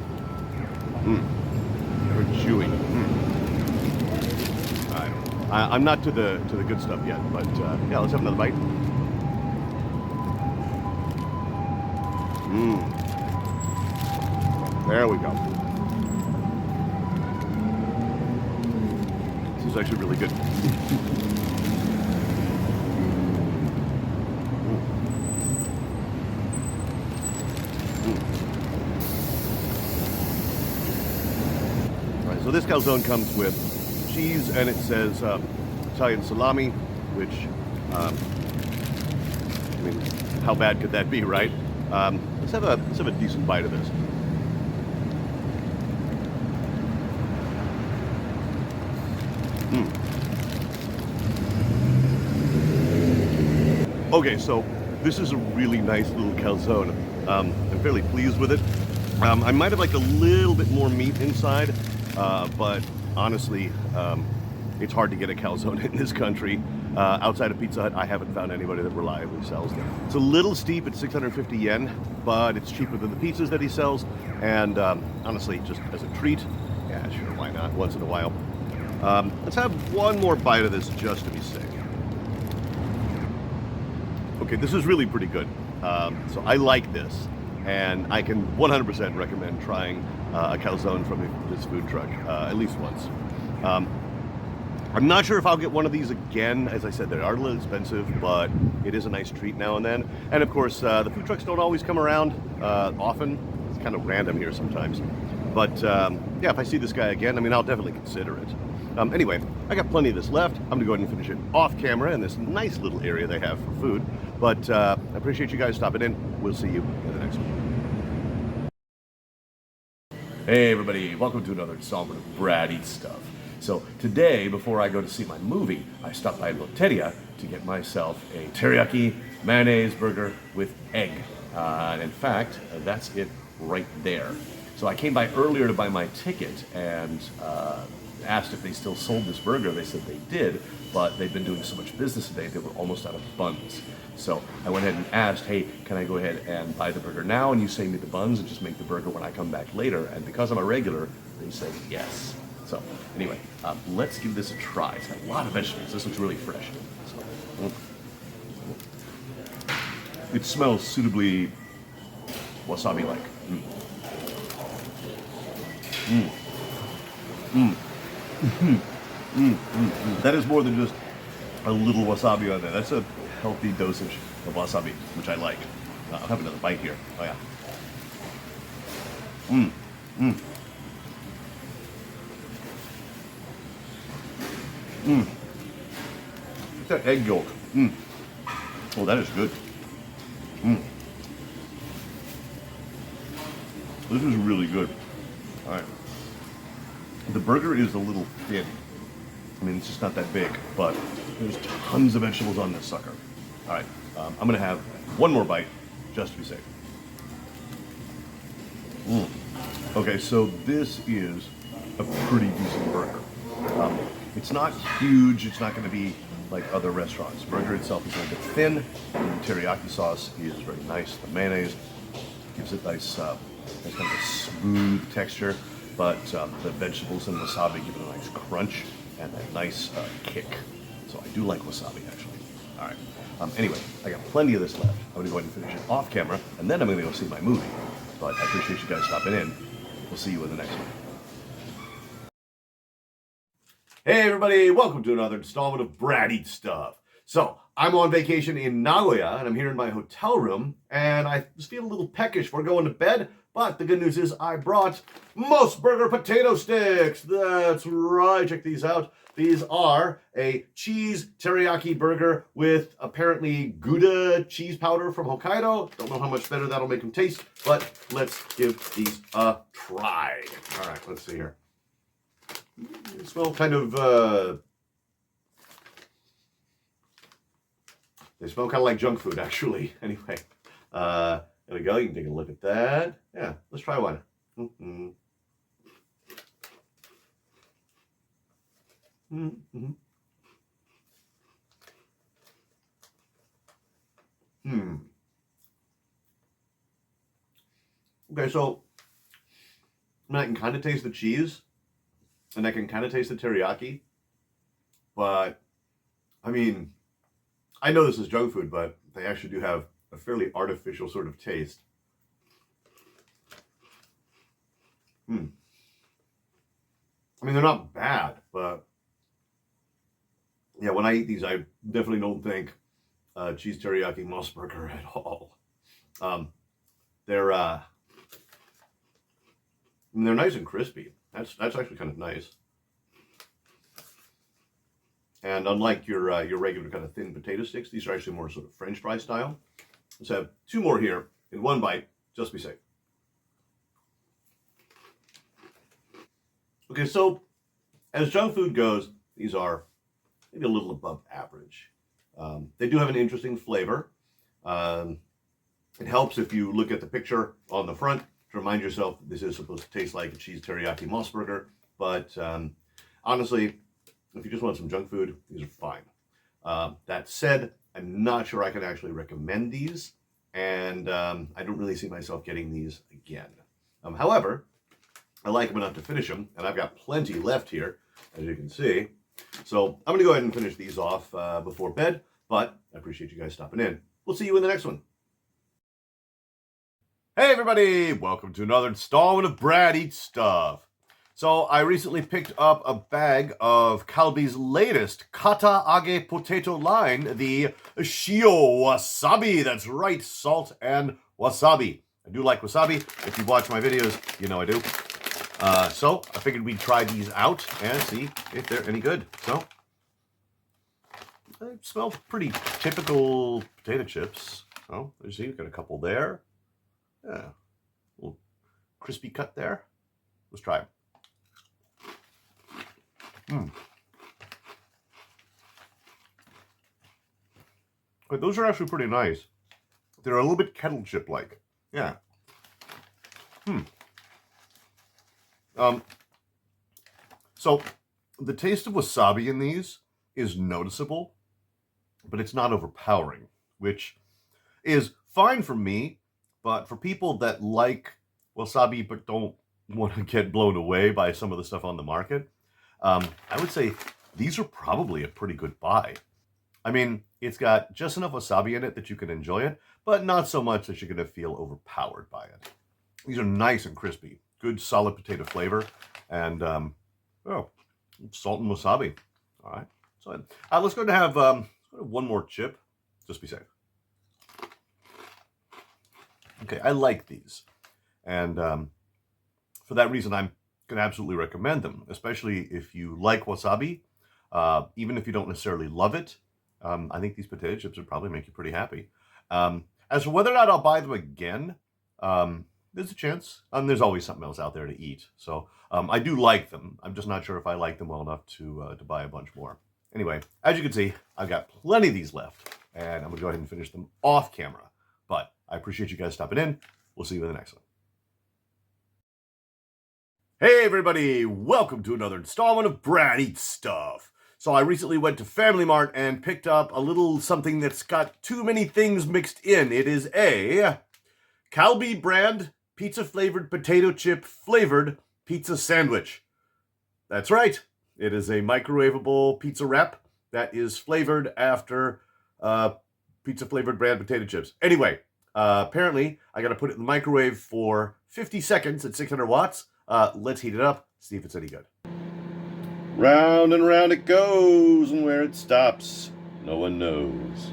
Speaker 1: Very chewy. I'm not to the good stuff yet, but yeah, let's have another bite. There we go. This is actually really good. All right, so this calzone comes with cheese, and it says Italian salami, which I mean, how bad could that be, right? Let's have a decent bite of this. Okay, so this is a really nice little calzone. I'm fairly pleased with it. I might have liked a little bit more meat inside, but honestly, it's hard to get a calzone in this country. Outside of Pizza Hut, I haven't found anybody that reliably sells them. It's a little steep at 650 yen, but it's cheaper than the pizzas that he sells. And honestly, just as a treat, yeah, sure, why not? Once in a while. Let's have one more bite of this just to be safe. Okay, this is really pretty good. So I like this, and I can 100% recommend trying a calzone from this food truck at least once. I'm not sure if I'll get one of these again. As I said, they are a little expensive, but it is a nice treat now and then. And of course, the food trucks don't always come around often. It's kind of random here sometimes. But yeah, if I see this guy again, I mean, I'll definitely consider it. Anyway, I got plenty of this left. I'm gonna go ahead and finish it off camera in this nice little area they have for food. But I appreciate you guys stopping in. We'll see you in the next one. Hey everybody, welcome to another installment of Brad Eats Stuff. So today, before I go to see my movie, I stopped by Loteria to get myself a teriyaki mayonnaise burger with egg. And in fact, that's it right there. So I came by earlier to buy my ticket and asked if they still sold this burger. They said they did, but they've been doing so much business today, they were almost out of buns. So I went ahead and asked, hey, can I go ahead and buy the burger now and you save me the buns and just make the burger when I come back later? And because I'm a regular, they said yes. So anyway, let's give this a try. It's got a lot of vegetables. This looks really fresh. So, it smells suitably wasabi-like. That is more than just a little wasabi on there. That's a healthy dosage of wasabi, which I like. I'll have another bite here. Oh yeah. It's that egg yolk. Oh, that is good. This is really good. All right. The burger is a little thin. I mean, it's just not that big, but there's tons of vegetables on this sucker. All right, I'm gonna have one more bite just to be safe. Okay, so this is a pretty decent burger. It's not huge. It's not going to be like other restaurants. The burger itself is a little bit thin, and the teriyaki sauce is very nice. The mayonnaise gives it nice, kind of a smooth texture, but the vegetables and wasabi give it a nice crunch and a nice kick. So I do like wasabi, actually. All right. Anyway, I got plenty of this left. I'm going to go ahead and finish it off camera, and then I'm going to go see my movie. But I appreciate you guys stopping in. We'll see you in the next one. Hey everybody, welcome to another installment of Brad Eats Stuff. So, I'm on vacation in Nagoya, and I'm here in my hotel room, and I just feel a little peckish before going to bed, but the good news is I brought Mossburger potato sticks. That's right, check these out. These are a cheese teriyaki burger with apparently Gouda cheese powder from Hokkaido. Don't know how much better that'll make them taste, but let's give these a try. All right, let's see here. They smell kind of, they smell kind of like junk food, actually. Anyway, there we go. You can take a look at that. Yeah, let's try one. Mm-hmm. Mm-hmm. Okay, so I can kind of taste the cheese, and I can kind of taste the teriyaki, but I mean, I know this is junk food, but they actually do have a fairly artificial sort of taste. I mean, they're not bad, but yeah, when I eat these, I definitely don't think cheese teriyaki Mossburger at all. They're nice and crispy. That's actually kind of nice. And unlike your regular kind of thin potato sticks, these are actually more sort of French fry style. Let's have two more here in one bite, just to be safe. Okay, so as junk food goes, these are maybe a little above average. They do have an interesting flavor. It helps if you look at the picture on the front to remind yourself that this is supposed to taste like a cheese teriyaki Mossburger. But honestly, if you just want some junk food, these are fine. That said, I'm not sure I can actually recommend these, and I don't really see myself getting these again. However, I like them enough to finish them, and I've got plenty left here, as you can see. So I'm going to go ahead and finish these off before bed, but I appreciate you guys stopping in. We'll see you in the next one. Hey everybody, welcome to another installment of Brad Eats Stuff. So I recently picked up a bag of Calbee's latest kata age potato line, the shio wasabi. That's right, salt and wasabi. I do like wasabi. If you've watched my videos, you know I do. So I figured we'd try these out and see if they're any good. So they smell pretty typical potato chips. Oh, you see, we've got a couple there. Yeah, a little crispy cut there. Let's try them. But those are actually pretty nice. They're a little bit kettle chip like. Yeah. So the taste of wasabi in these is noticeable, but it's not overpowering, which is fine for me. But for people that like wasabi but don't want to get blown away by some of the stuff on the market, I would say these are probably a pretty good buy. I mean, it's got just enough wasabi in it that you can enjoy it, but not so much that you're going to feel overpowered by it. These are nice and crispy, good solid potato flavor, and salt and wasabi. All right, so let's go and have one more chip, just to be safe. Okay, I like these, and for that reason, I'm going to absolutely recommend them, especially if you like wasabi. Even if you don't necessarily love it, I think these potato chips would probably make you pretty happy. As for whether or not I'll buy them again, there's a chance. There's always something else out there to eat, so I do like them. I'm just not sure if I like them well enough to buy a bunch more. Anyway, as you can see, I've got plenty of these left, and I'm going to go ahead and finish them off camera. But I appreciate you guys stopping in. We'll see you in the next one. Hey everybody, welcome to another installment of Brad Eats Stuff. So I recently went to Family Mart and picked up a little something that's got too many things mixed in. It is a Calbee brand pizza flavored potato chip flavored pizza sandwich. That's right. It is a microwavable pizza wrap that is flavored after pizza flavored brand potato chips. Anyway, apparently I got to put it in the microwave for 50 seconds at 600 watts. Let's heat it up, see if it's any good. Round and round it goes, and where it stops, no one knows.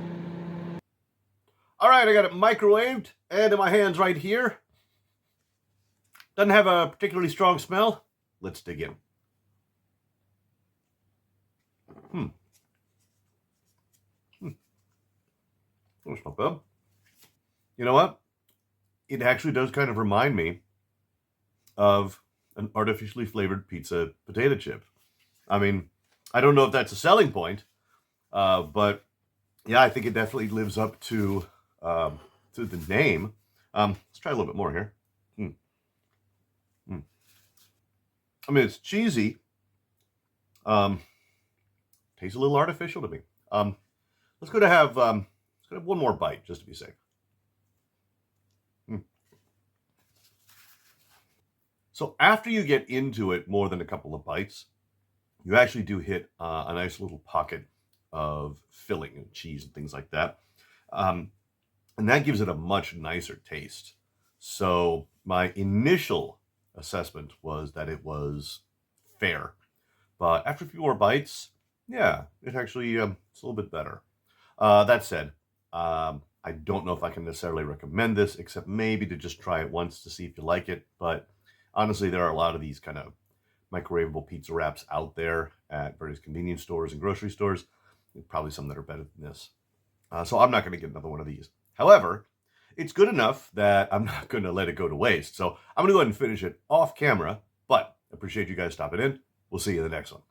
Speaker 1: All right, I got it microwaved, and in my hands right here. Doesn't have a particularly strong smell. Let's dig in. That's not bad. You know what? It actually does kind of remind me of an artificially flavored pizza potato chip. I mean, I don't know if that's a selling point, but yeah, I think it definitely lives up to the name. Let's try a little bit more here. I mean, it's cheesy. Tastes a little artificial to me. Let's go to have one more bite just to be safe. So after you get into it more than a couple of bites, you actually do hit a nice little pocket of filling and cheese and things like that. And that gives it a much nicer taste. So my initial assessment was that it was fair. But after a few more bites, yeah, it actually it's a little bit better. That said, I don't know if I can necessarily recommend this, except maybe to just try it once to see if you like it. But honestly, there are a lot of these kind of microwavable pizza wraps out there at various convenience stores and grocery stores. Probably some that are better than this. So I'm not going to get another one of these. However, it's good enough that I'm not going to let it go to waste. So I'm going to go ahead and finish it off camera. But I appreciate you guys stopping in. We'll see you in the next one.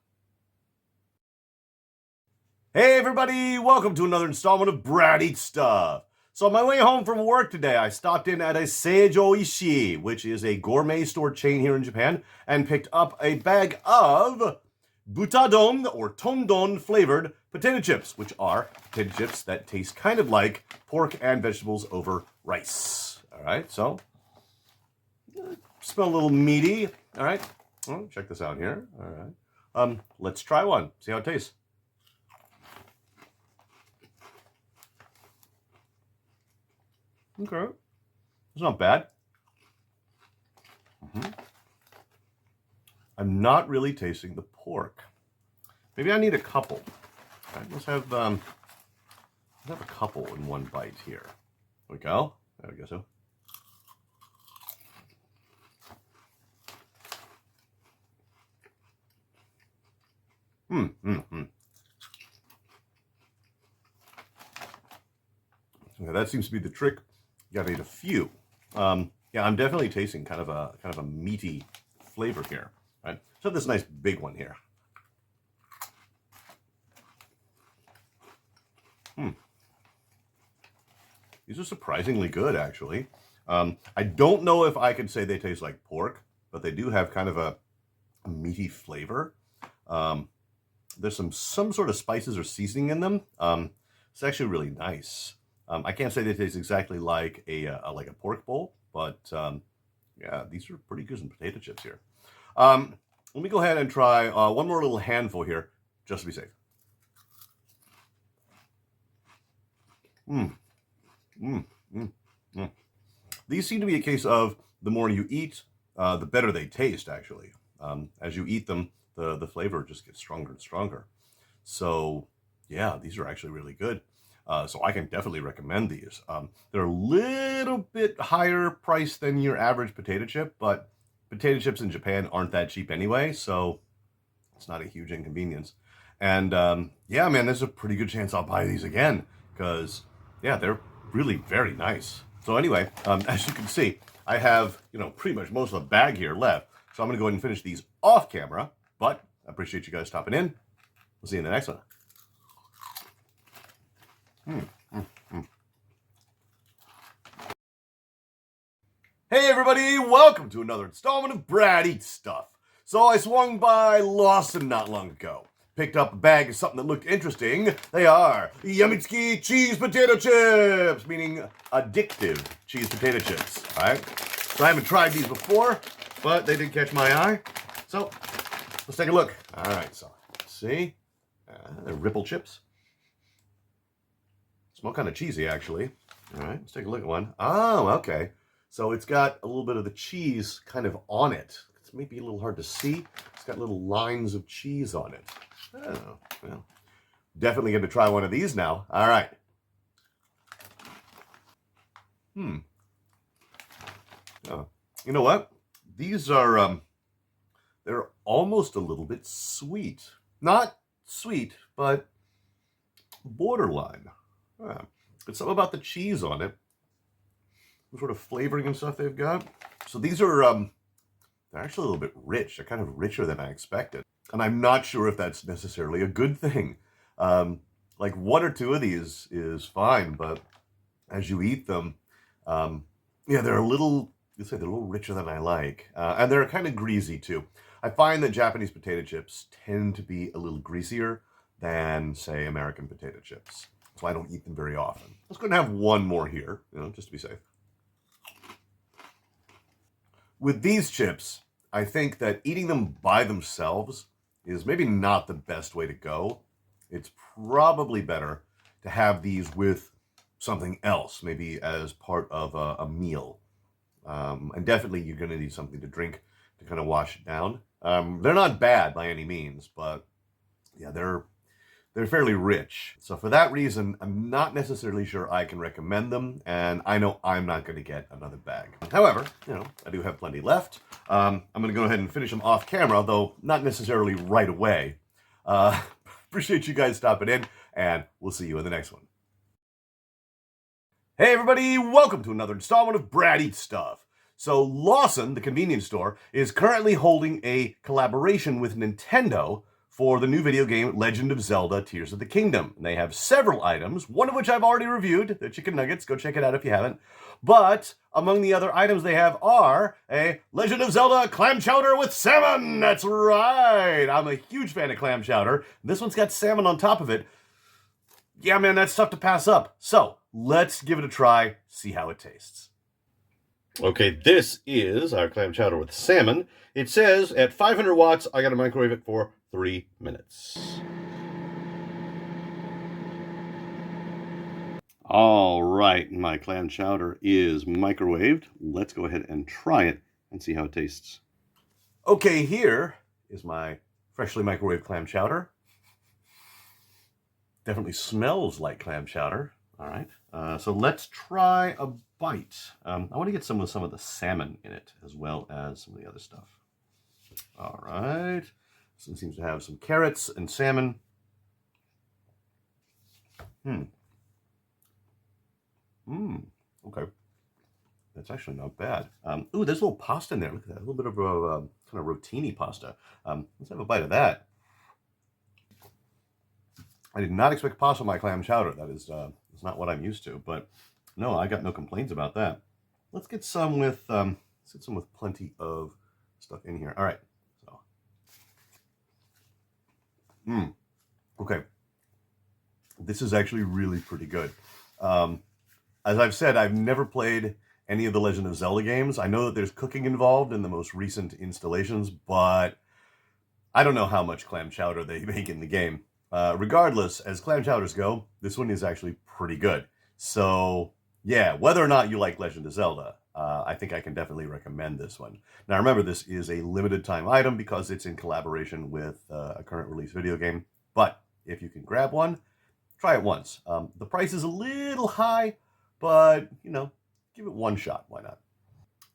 Speaker 1: Hey everybody, welcome to another installment of Brad Eats Stuff. So on my way home from work today, I stopped in at a Seijo Ishii, which is a gourmet store chain here in Japan, and picked up a bag of butadon or tondon flavored potato chips, which are potato chips that taste kind of like pork and vegetables over rice. All right, so smell a little meaty. All right, well, check this out here. All right, let's try one, see how it tastes. Okay, it's not bad. I'm not really tasting the pork. Maybe I need a couple. All right, let's have a couple in one bite here. There we go. There we go. So. Okay, that seems to be the trick. You gotta eat a few. Yeah, I'm definitely tasting kind of a meaty flavor here. Right? So this nice big one here. These are surprisingly good, actually. I don't know if I could say they taste like pork, but they do have kind of a meaty flavor. There's some sort of spices or seasoning in them. It's actually really nice. I can't say they taste exactly like a pork bowl, but yeah, these are pretty good potato chips here. Let me go ahead and try one more little handful here, just to be safe. These seem to be a case of the more you eat, the better they taste, actually. As you eat them, the flavor just gets stronger and stronger. So yeah, these are actually really good. So I can definitely recommend these. They're a little bit higher price than your average potato chip, but potato chips in Japan aren't that cheap anyway, so it's not a huge inconvenience. And yeah, man, there's a pretty good chance I'll buy these again, because yeah, they're really very nice. So anyway, as you can see, I have, pretty much most of the bag here left. So I'm going to go ahead and finish these off camera, but I appreciate you guys stopping in. We'll see you in the next one. Hey everybody, welcome to another installment of Brad Eats Stuff. So I swung by Lawson not long ago, picked up a bag of something that looked interesting. They are Yamitsuki cheese potato chips, meaning addictive cheese potato chips. All right. So I haven't tried these before, but they did catch my eye. So let's take a look. All right. So see, they're Ripple chips. Smell kind of cheesy, actually. All right. Let's take a look at one. Oh, okay. So it's got a little bit of the cheese kind of on it. It's maybe a little hard to see. It's got little lines of cheese on it. Oh, well, definitely going to try one of these now. All right. Oh, you know what? These are, they're almost a little bit sweet. Not sweet, but borderline. It's something about the cheese on it. Some sort of flavoring and stuff they've got. So these are, they're actually a little bit rich. They're kind of richer than I expected. And I'm not sure if that's necessarily a good thing. Like one or two of these is fine, but as you eat them, yeah, they're a little, they're a little richer than I like. And they're kind of greasy too. I find that Japanese potato chips tend to be a little greasier than, say, American potato chips. So I don't eat them very often. Let's go and have one more here, just to be safe. With these chips, I think that eating them by themselves is maybe not the best way to go. It's probably better to have these with something else, maybe as part of a meal. And definitely you're going to need something to drink to kind of wash it down. They're not bad by any means, but yeah, they're fairly rich. So for that reason, I'm not necessarily sure I can recommend them, and I know I'm not going to get another bag. However, I do have plenty left. I'm going to go ahead and finish them off camera, though not necessarily right away. Appreciate you guys stopping in, and we'll see you in the next one. Hey everybody, welcome to another installment of Brad Eats Stuff. So Lawson, the convenience store, is currently holding a collaboration with Nintendo for the new video game Legend of Zelda Tears of the Kingdom. And they have several items, one of which I've already reviewed, the chicken nuggets. Go check it out if you haven't. But among the other items they have are a Legend of Zelda clam chowder with salmon. That's right. I'm a huge fan of clam chowder. This one's got salmon on top of it. Yeah, man, that's tough to pass up. So let's give it a try, see how it tastes. Okay, this is our clam chowder with salmon. It says at 500 watts, I gotta microwave it for 3 minutes. All right, my clam chowder is microwaved. Let's go ahead and try it and see how it tastes. Okay, here is my freshly microwaved clam chowder. Definitely smells like clam chowder. All right, so let's try a bite. I want to get some of the salmon in it as well as some of the other stuff. All right, this one seems to have some carrots and salmon. Okay, that's actually not bad. Ooh, there's a little pasta in there. Look at that, a little bit of a kind of rotini pasta. Let's have a bite of that. I did not expect pasta on my clam chowder. That is it's not what I'm used to, but no, I got no complaints about that. Let's get some with plenty of stuff in here. All right. So, okay. This is actually really pretty good. As I've said, I've never played any of the Legend of Zelda games. I know that there's cooking involved in the most recent installations, but I don't know how much clam chowder they make in the game. Regardless, as clam chowders go, this one is actually pretty good. So, yeah, whether or not you like Legend of Zelda, I think I can definitely recommend this one. Now, remember, this is a limited time item because it's in collaboration with a current release video game. But if you can grab one, try it once. The price is a little high, but, give it one shot. Why not?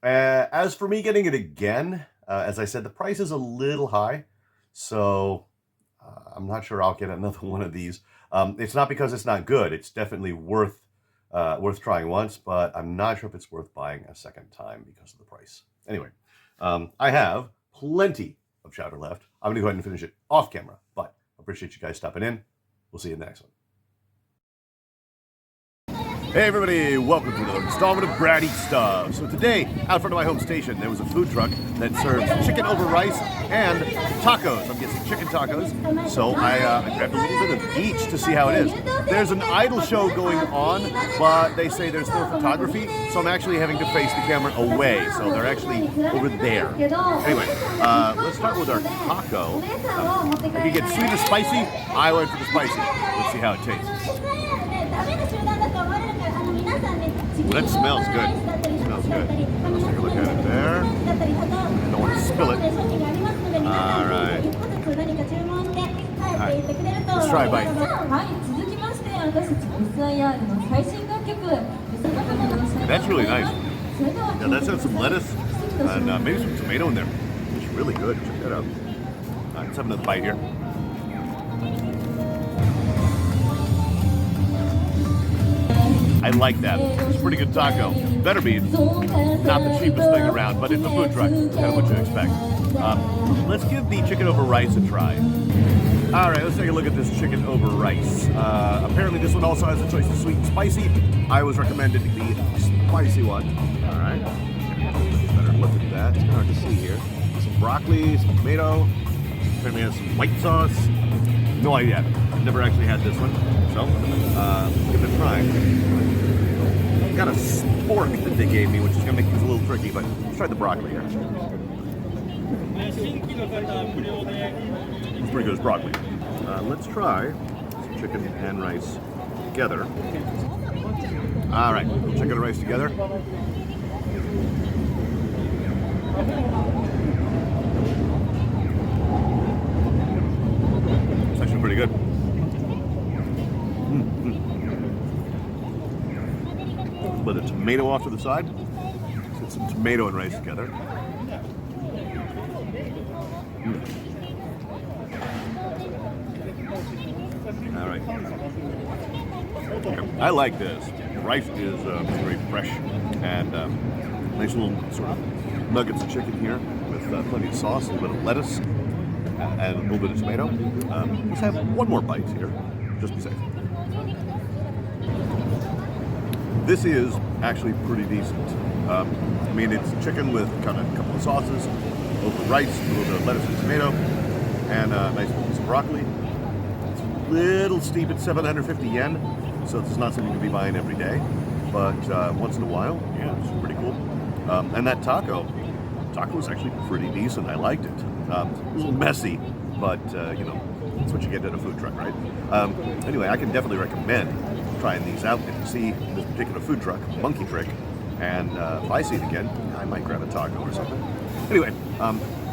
Speaker 1: As for me getting it again, as I said, the price is a little high. So I'm not sure I'll get another one of these. It's not because it's not good. It's definitely worth trying once, but I'm not sure if it's worth buying a second time because of the price. Anyway, I have plenty of chowder left. I'm going to go ahead and finish it off camera, but I appreciate you guys stopping in. We'll see you in the next one. Hey everybody, welcome to another installment of Brad Eats Stuff. So today, out front of my home station, there was a food truck that serves chicken over rice and tacos. I'm guessing chicken tacos. So I grabbed a little bit of each to see how it is. There's an idol show going on, but they say there's no photography, so I'm actually having to face the camera away. So they're actually over there. Anyway, let's start with our taco. If you get sweet or spicy, I went for the spicy. Let's see how it tastes. Well, that smells good. It smells good. Let's take a look at it there. I don't want to spill it. Alright. Let's try a bite. That's really nice. Yeah, that's got some lettuce and maybe some tomato in there. It's really good. Check that out. Alright, let's have another bite here. I like that. It's a pretty good taco. Better be. Not the cheapest thing around, but it's a food truck. Kind of what you expect. Let's give the chicken over rice a try. All right, let's take a look at this chicken over rice. Apparently this one also has a choice of sweet and spicy. I was recommended the spicy one. All right. Better look at that. It's kind of hard to see here. Some broccoli, some tomato. Apparently has some white sauce. No idea. I've never actually had this one. So, give it a try. Got a spork that they gave me, which is going to make things a little tricky, but let's try the broccoli here. It's pretty good as broccoli. Let's try some chicken and rice together. All right, chicken and rice together. It's actually pretty good. Put a tomato off to the side. Get some tomato and rice together. All right. Okay. I like this. The rice is very fresh and nice little sort of nuggets of chicken here with plenty of sauce, a little bit of lettuce, and a little bit of tomato. Let's have one more bite here, just to be safe. This is actually pretty decent. I mean, it's chicken with kind of a couple of sauces, over rice, a little bit of lettuce and tomato, and a nice piece of broccoli. It's a little steep at 750 yen, so it's not something to be buying every day, but once in a while, yeah, it's pretty cool. And that taco was actually pretty decent. I liked it. A little messy, but you know, that's what you get at a food truck, right? Anyway, I can definitely recommend trying these out. If you see this particular food truck, Monkey Trick, and if I see it again, I might grab a taco or something. Anyway,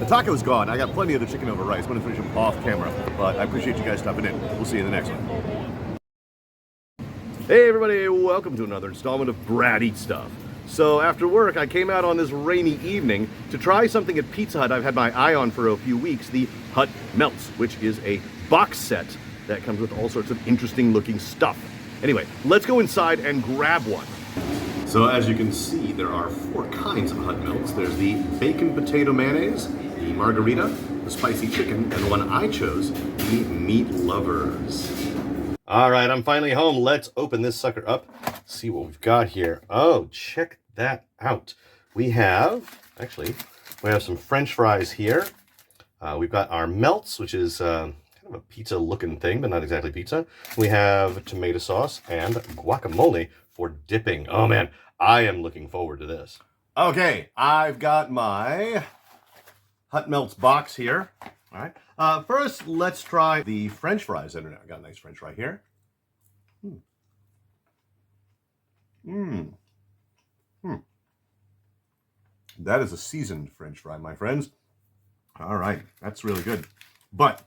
Speaker 1: the taco is gone. I got plenty of the chicken over rice. I'm going to finish them off camera, but I appreciate you guys stopping in. We'll see you in the next one. Hey everybody, welcome to another installment of Brad Eats Stuff. So after work, I came out on this rainy evening to try something at Pizza Hut I've had my eye on for a few weeks, the Hut Melts, which is a box set that comes with all sorts of interesting looking stuff. Anyway, let's go inside and grab one. So as you can see, there are 4 kinds of Hut Melts. There's the bacon potato mayonnaise, the margarita, the spicy chicken, and the one I chose, the meat lovers. All right, I'm finally home. Let's open this sucker up. See what we've got here. Oh, check that out. We have some French fries here. We've got our melts, which is kind of a pizza looking thing, but not exactly pizza. We have tomato sauce and guacamole for dipping. Oh man, I am looking forward to this. Okay, I've got my Hut Melts box here. All right. First, let's try the French fries. I got a nice French fry here. That is a seasoned French fry, my friends. All right, that's really good. But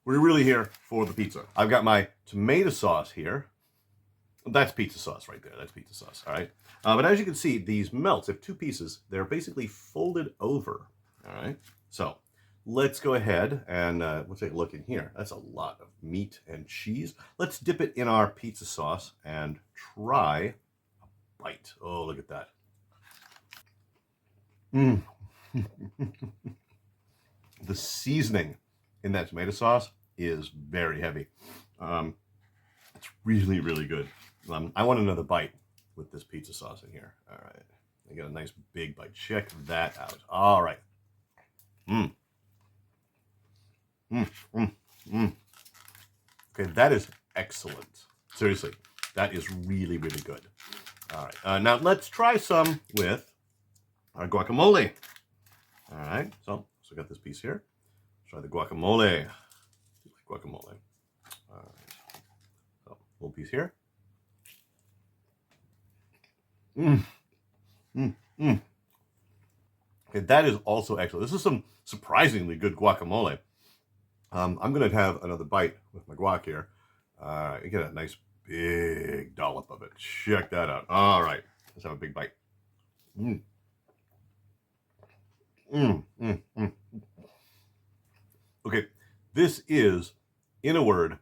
Speaker 1: we're really here for the pizza. I've got my tomato sauce here. That's pizza sauce right there. That's pizza sauce, all right? But as you can see, these melts have 2 pieces. They're basically folded over, all right? So let's go ahead and we'll take a look in here. That's a lot of meat and cheese. Let's dip it in our pizza sauce and try a bite. Oh, look at that. The seasoning in that tomato sauce is very heavy. It's really, really good. I want another bite. with this pizza sauce in here. All right. I got a nice big bite. Check that out. All right. Okay, that is excellent. Seriously, that is really, really good. All right. Now let's try some with our guacamole. All right. So I got this piece here. Let's try the guacamole. Guacamole. All right. So little piece here. Okay, that is also excellent. This is some surprisingly good guacamole. I'm going to have another bite with my guac here. You get a nice big dollop of it. Check that out. All right, let's have a big bite. Okay, this is, in a word,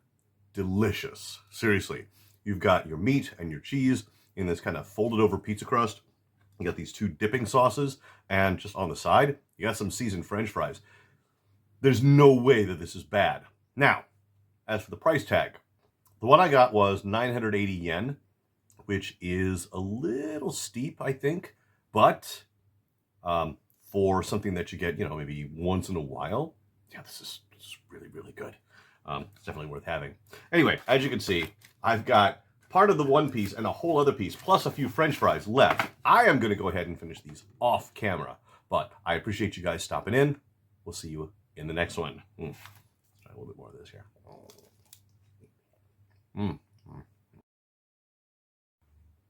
Speaker 1: delicious. Seriously, you've got your meat and your cheese in this kind of folded over pizza crust. You got these two dipping sauces, and just on the side, you got some seasoned French fries. There's no way that this is bad. Now, as for the price tag, the one I got was 980 yen, which is a little steep, I think, but for something that you get, maybe once in a while, yeah, this is really, really good. It's definitely worth having. Anyway, as you can see, I've got part of the one piece and a whole other piece, plus a few French fries left. I am going to go ahead and finish these off camera, but I appreciate you guys stopping in. We'll see you in the next one. Let's try a little bit more of this here.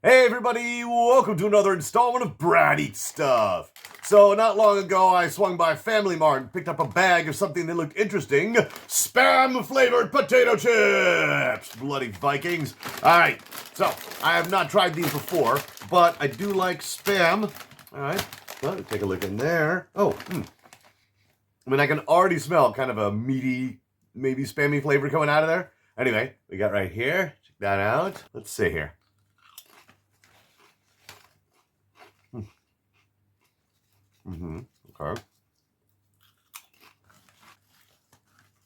Speaker 1: Hey everybody, welcome to another installment of Brad Eats Stuff. So not long ago I swung by Family Mart and picked up a bag of something that looked interesting. Spam flavored potato chips. Bloody Vikings. Alright, so I have not tried these before, but I do like Spam. Alright, well, take a look in there. I mean, I can already smell kind of a meaty, maybe spammy flavor coming out of there. Anyway, we got right here. Check that out. Let's see here. Okay.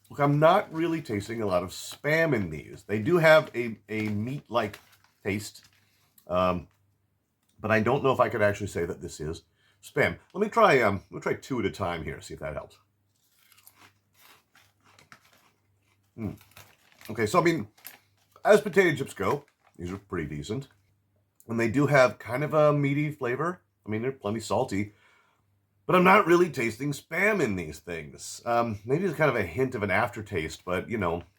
Speaker 1: Look, I'm not really tasting a lot of spam in these. They do have a meat-like taste, but I don't know if I could actually say that this is spam. Let me try two at a time here, see if that helps. Okay, so I mean, as potato chips go, these are pretty decent. And they do have kind of a meaty flavor. I mean, they're plenty salty. But I'm not really tasting spam in these things. Maybe it's kind of a hint of an aftertaste, but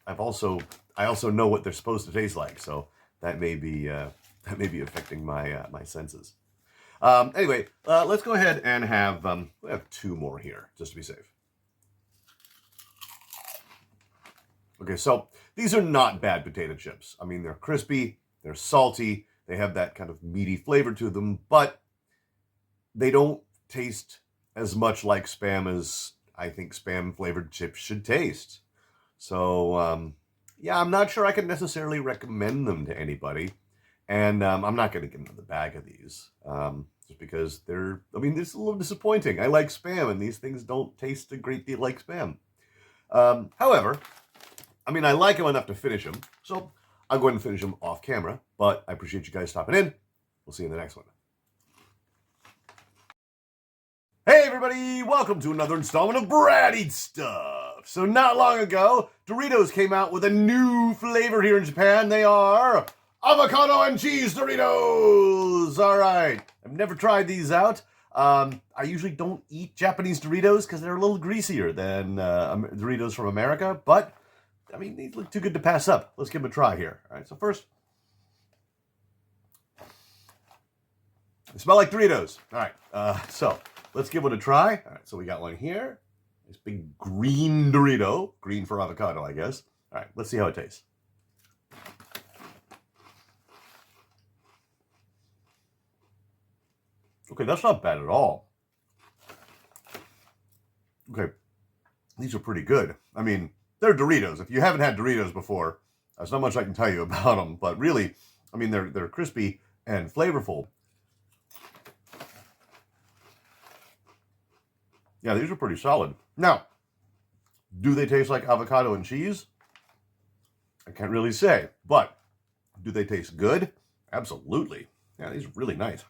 Speaker 1: I also know what they're supposed to taste like, so that may be affecting my my senses. Anyway, let's go ahead and have we have two more here just to be safe. Okay, so these are not bad potato chips. I mean, they're crispy, they're salty, they have that kind of meaty flavor to them, but they don't taste as much like spam as I think spam flavored chips should taste. So, yeah, I'm not sure I can necessarily recommend them to anybody. And I'm not going to get another bag of these. Just because it's a little disappointing. I like spam, and these things don't taste a great deal like spam. However, I mean, I like them enough to finish them. So I'll go ahead and finish them off camera. But I appreciate you guys stopping in. We'll see you in the next one. Hey everybody, welcome to another installment of Brad Eats Stuff. So not long ago, Doritos came out with a new flavor here in Japan. They are avocado and cheese Doritos. All right, I've never tried these out. I usually don't eat Japanese Doritos because they're a little greasier than Doritos from America. But, I mean, these look too good to pass up. Let's give them a try here. All right, so first, they smell like Doritos. All right, so let's give one a try. All right, so we got one here. This big green Dorito. Green for avocado, I guess. All right, let's see how it tastes. Okay, that's not bad at all. Okay, these are pretty good. I mean, they're Doritos. If you haven't had Doritos before, there's not much I can tell you about them. But really, I mean, they're crispy and flavorful. Yeah, these are pretty solid. Now, do they taste like avocado and cheese? I can't really say, but do they taste good? Absolutely. Yeah, these are really nice.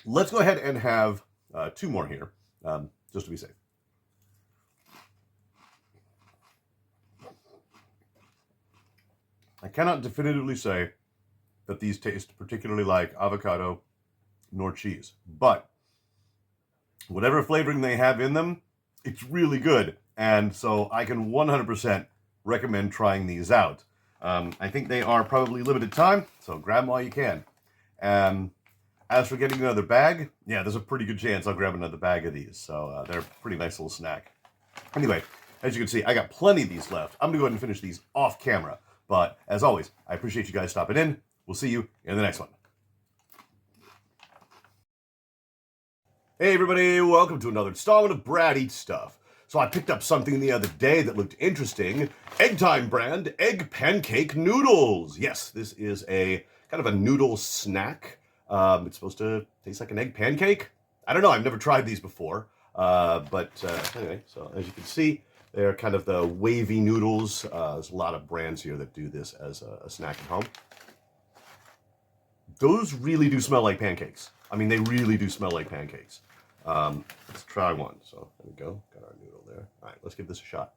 Speaker 1: Let's go ahead and have 2 more here, just to be safe. I cannot definitively say that these taste particularly like avocado nor cheese, but whatever flavoring they have in them, it's really good. And so I can 100% recommend trying these out. I think they are probably limited time, so grab them while you can. As for getting another bag, yeah, there's a pretty good chance I'll grab another bag of these. So they're a pretty nice little snack. Anyway, as you can see, I got plenty of these left. I'm going to go ahead and finish these off camera. But as always, I appreciate you guys stopping in. We'll see you in the next one. Hey everybody, welcome to another installment of Brad Eats Stuff. So I picked up something the other day that looked interesting. Egg Time brand egg pancake noodles. Yes, this is a kind of a noodle snack. It's supposed to taste like an egg pancake. I don't know, I've never tried these before. Anyway, so as you can see, they're kind of the wavy noodles. There's a lot of brands here that do this as a snack at home. Those really do smell like pancakes. I mean, they really do smell like pancakes. Let's try one. So there we go. Got our noodle there. All right, let's give this a shot.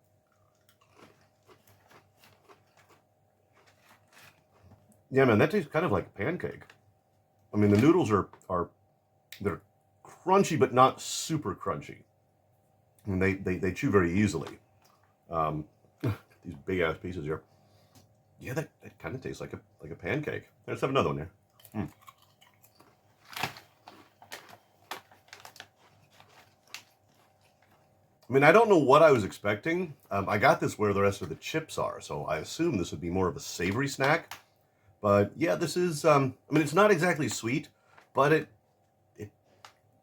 Speaker 1: Yeah, man, that tastes kind of like a pancake. I mean, the noodles they're crunchy, but not super crunchy. I mean, they chew very easily. These big ass pieces here. Yeah, that kind of tastes like a pancake. Let's have another one here. I mean, I don't know what I was expecting. I got this where the rest of the chips are, so I assume this would be more of a savory snack. But yeah, this is. I mean, it's not exactly sweet, but it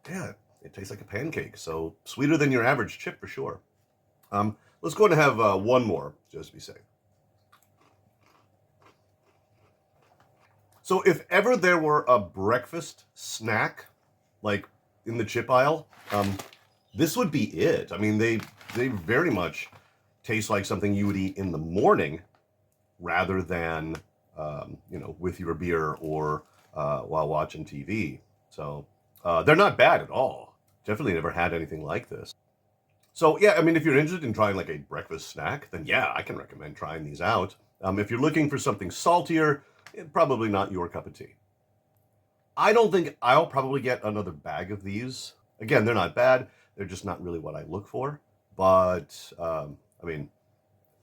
Speaker 1: tastes like a pancake. So sweeter than your average chip for sure. Let's go ahead and have one more, just to be safe. So if ever there were a breakfast snack, like in the chip aisle, this would be it. I mean, they very much taste like something you would eat in the morning rather than, with your beer or while watching TV. So they're not bad at all. Definitely never had anything like this. So yeah, I mean, if you're interested in trying like a breakfast snack, then yeah, I can recommend trying these out. If you're looking for something saltier, probably not your cup of tea. I don't think I'll probably get another bag of these. Again, they're not bad. They're just not really what I look for. But I mean,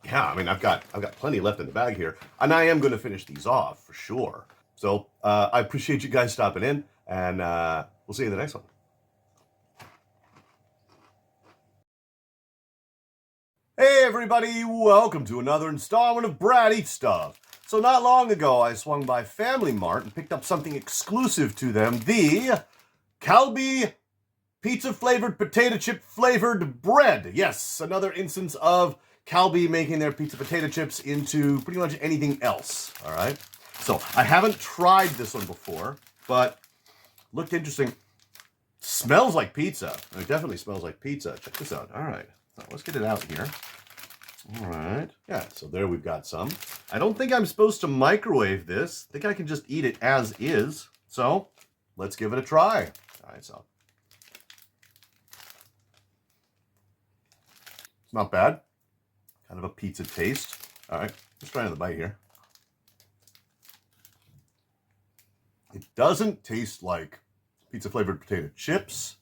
Speaker 1: yeah, I mean, I've got plenty left in the bag here, and I am going to finish these off for sure. So I appreciate you guys stopping in, and we'll see you in the next one. Hey everybody, welcome to another installment of Brad Eats Stuff. So not long ago, I swung by Family Mart and picked up something exclusive to them, the Calbee pizza-flavored, potato chip-flavored bread. Yes, another instance of Calbee making their pizza potato chips into pretty much anything else, all right? So I haven't tried this one before, but looked interesting. Smells like pizza. It definitely smells like pizza. Check this out. All right, so let's get it out here. All right, yeah, so there we've got some. I don't think I'm supposed to microwave this. I think I can just eat it as is. So let's give it a try. All right, so it's not bad. Kind of a pizza taste. All right, let's try another bite here. It doesn't taste like pizza-flavored potato chips,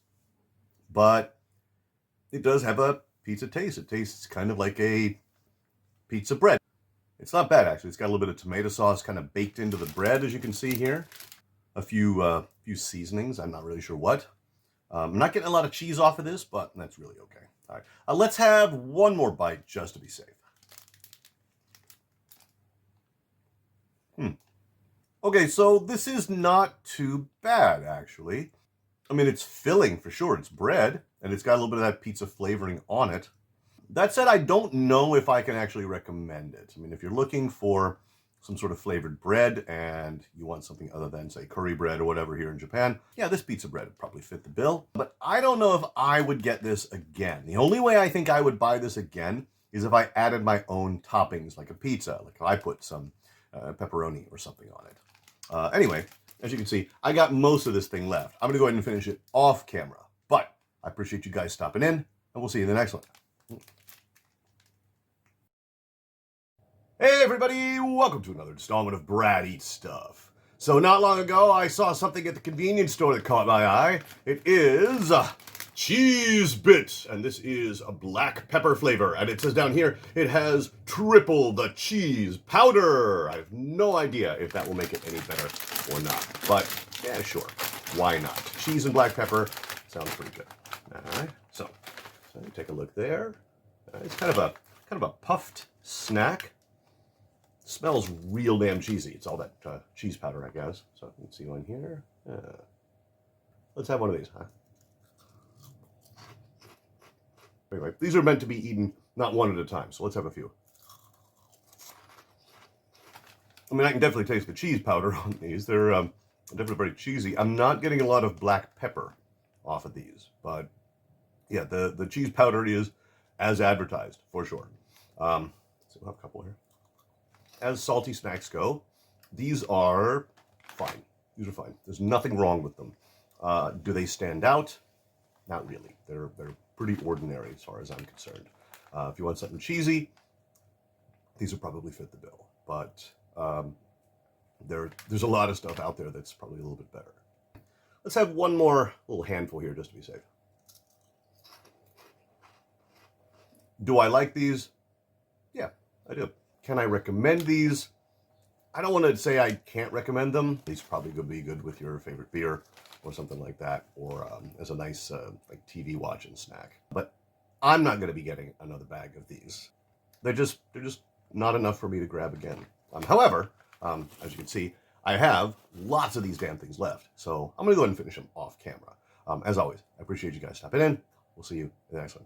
Speaker 1: but it does have a pizza taste. It tastes kind of like a pizza bread. It's not bad, actually. It's got a little bit of tomato sauce kind of baked into the bread, as you can see here. A few seasonings. I'm not really sure what. I'm not getting a lot of cheese off of this, but that's really okay. All right, let's have one more bite just to be safe. Okay, so this is not too bad, actually. I mean, it's filling for sure. It's bread, and it's got a little bit of that pizza flavoring on it. That said, I don't know if I can actually recommend it. I mean, if you're looking for some sort of flavored bread and you want something other than, say, curry bread or whatever here in Japan, yeah, this pizza bread would probably fit the bill. But I don't know if I would get this again. The only way I think I would buy this again is if I added my own toppings, like a pizza. Like if I put some pepperoni or something on it. Anyway, as you can see, I got most of this thing left. I'm going to go ahead and finish it off camera. But I appreciate you guys stopping in, and we'll see you in the next one. Hey everybody, welcome to another installment of Brad Eats Stuff. So not long ago, I saw something at the convenience store that caught my eye. It is cheese bits, and this is a black pepper flavor. And it says down here, it has triple the cheese powder. I have no idea if that will make it any better or not. But yeah, sure, why not? Cheese and black pepper sounds pretty good. All right, so take a look there. It's kind of a puffed snack. Smells real damn cheesy. It's all that cheese powder, I guess. So let's see one here. Let's have one of these, huh? Anyway, these are meant to be eaten not one at a time, so let's have a few. I mean, I can definitely taste the cheese powder on these. They're definitely very cheesy. I'm not getting a lot of black pepper off of these, but yeah, the cheese powder is as advertised, for sure. So we'll have a couple here. As salty snacks go, these are fine. These are fine. There's nothing wrong with them. Do they stand out? Not really. They're pretty ordinary as far as I'm concerned. If you want something cheesy, these will probably fit the bill. But there's a lot of stuff out there that's probably a little bit better. Let's have one more little handful here just to be safe. Do I like these? Yeah, I do. Can I recommend these? I don't want to say I can't recommend them. These probably could be good with your favorite beer or something like that, or as a nice like TV watching snack. But I'm not going to be getting another bag of these. They're just not enough for me to grab again. However, as you can see, I have lots of these damn things left. So I'm going to go ahead and finish them off camera. As always, I appreciate you guys stopping in. We'll see you in the next one.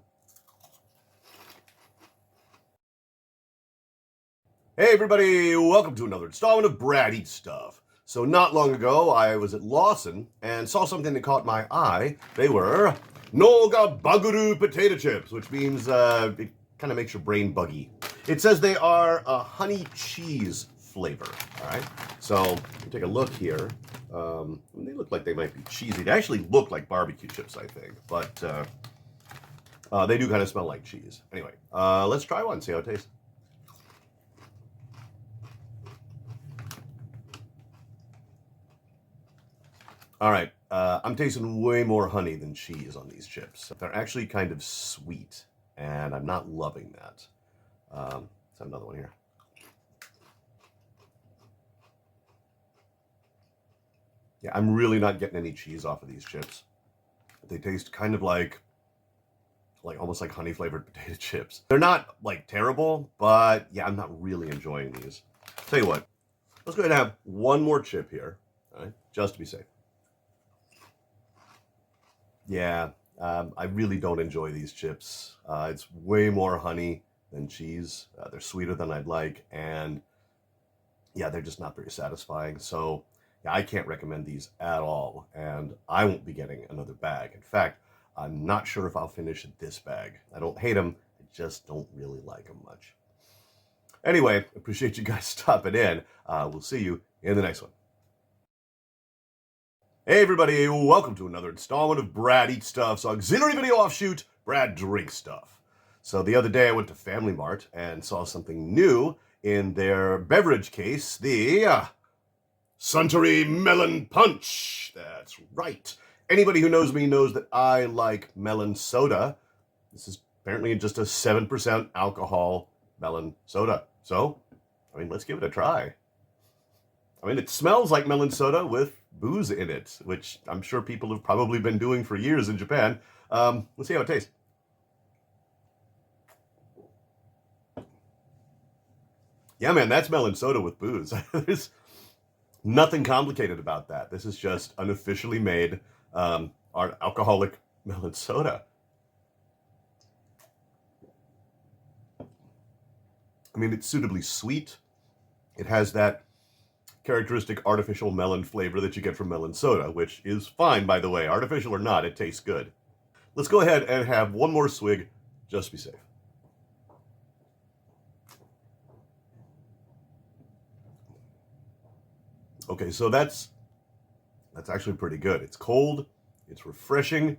Speaker 1: Hey everybody, welcome to another installment of Brad Eats Stuff. So not long ago, I was at Lawson and saw something that caught my eye. They were Noga Baguru potato chips, which means it kind of makes your brain buggy. It says they are a honey cheese flavor, all right? So take a look here. They look like they might be cheesy. They actually look like barbecue chips, I think, but they do kind of smell like cheese. Anyway, let's try one, see how it tastes. All right, I'm tasting way more honey than cheese on these chips. They're actually kind of sweet, and I'm not loving that. Let's have another one here. Yeah, I'm really not getting any cheese off of these chips. They taste kind of like almost like honey flavored potato chips. They're not like terrible, but yeah, I'm not really enjoying these. Tell you what, let's go ahead and have one more chip here, all right, just to be safe. Yeah, I really don't enjoy these chips. It's way more honey than cheese. They're sweeter than I'd like, and yeah, they're just not very satisfying. So yeah, I can't recommend these at all, and I won't be getting another bag. In fact, I'm not sure if I'll finish this bag. I don't hate them, I just don't really like them much. Anyway, appreciate you guys stopping in. We'll see you in the next one. Hey everybody, welcome to another installment of Brad Eats Stuff's auxiliary video offshoot, Brad Drinks Stuff. So the other day I went to Family Mart and saw something new in their beverage case, the Suntory Melon Punch. That's right. Anybody who knows me knows that I like melon soda. This is apparently just a 7% alcohol melon soda. So, I mean, let's give it a try. I mean, it smells like melon soda with booze in it, which I'm sure people have probably been doing for years in Japan. Let's see how it tastes. Yeah, man, that's melon soda with booze. There's nothing complicated about that. This is just unofficially made alcoholic melon soda. I mean, it's suitably sweet. It has that characteristic artificial melon flavor that you get from melon soda, which is fine, by the way. Artificial or not, it tastes good. Let's go ahead and have one more swig, just to be safe. Okay, so that's actually pretty good. It's cold, it's refreshing,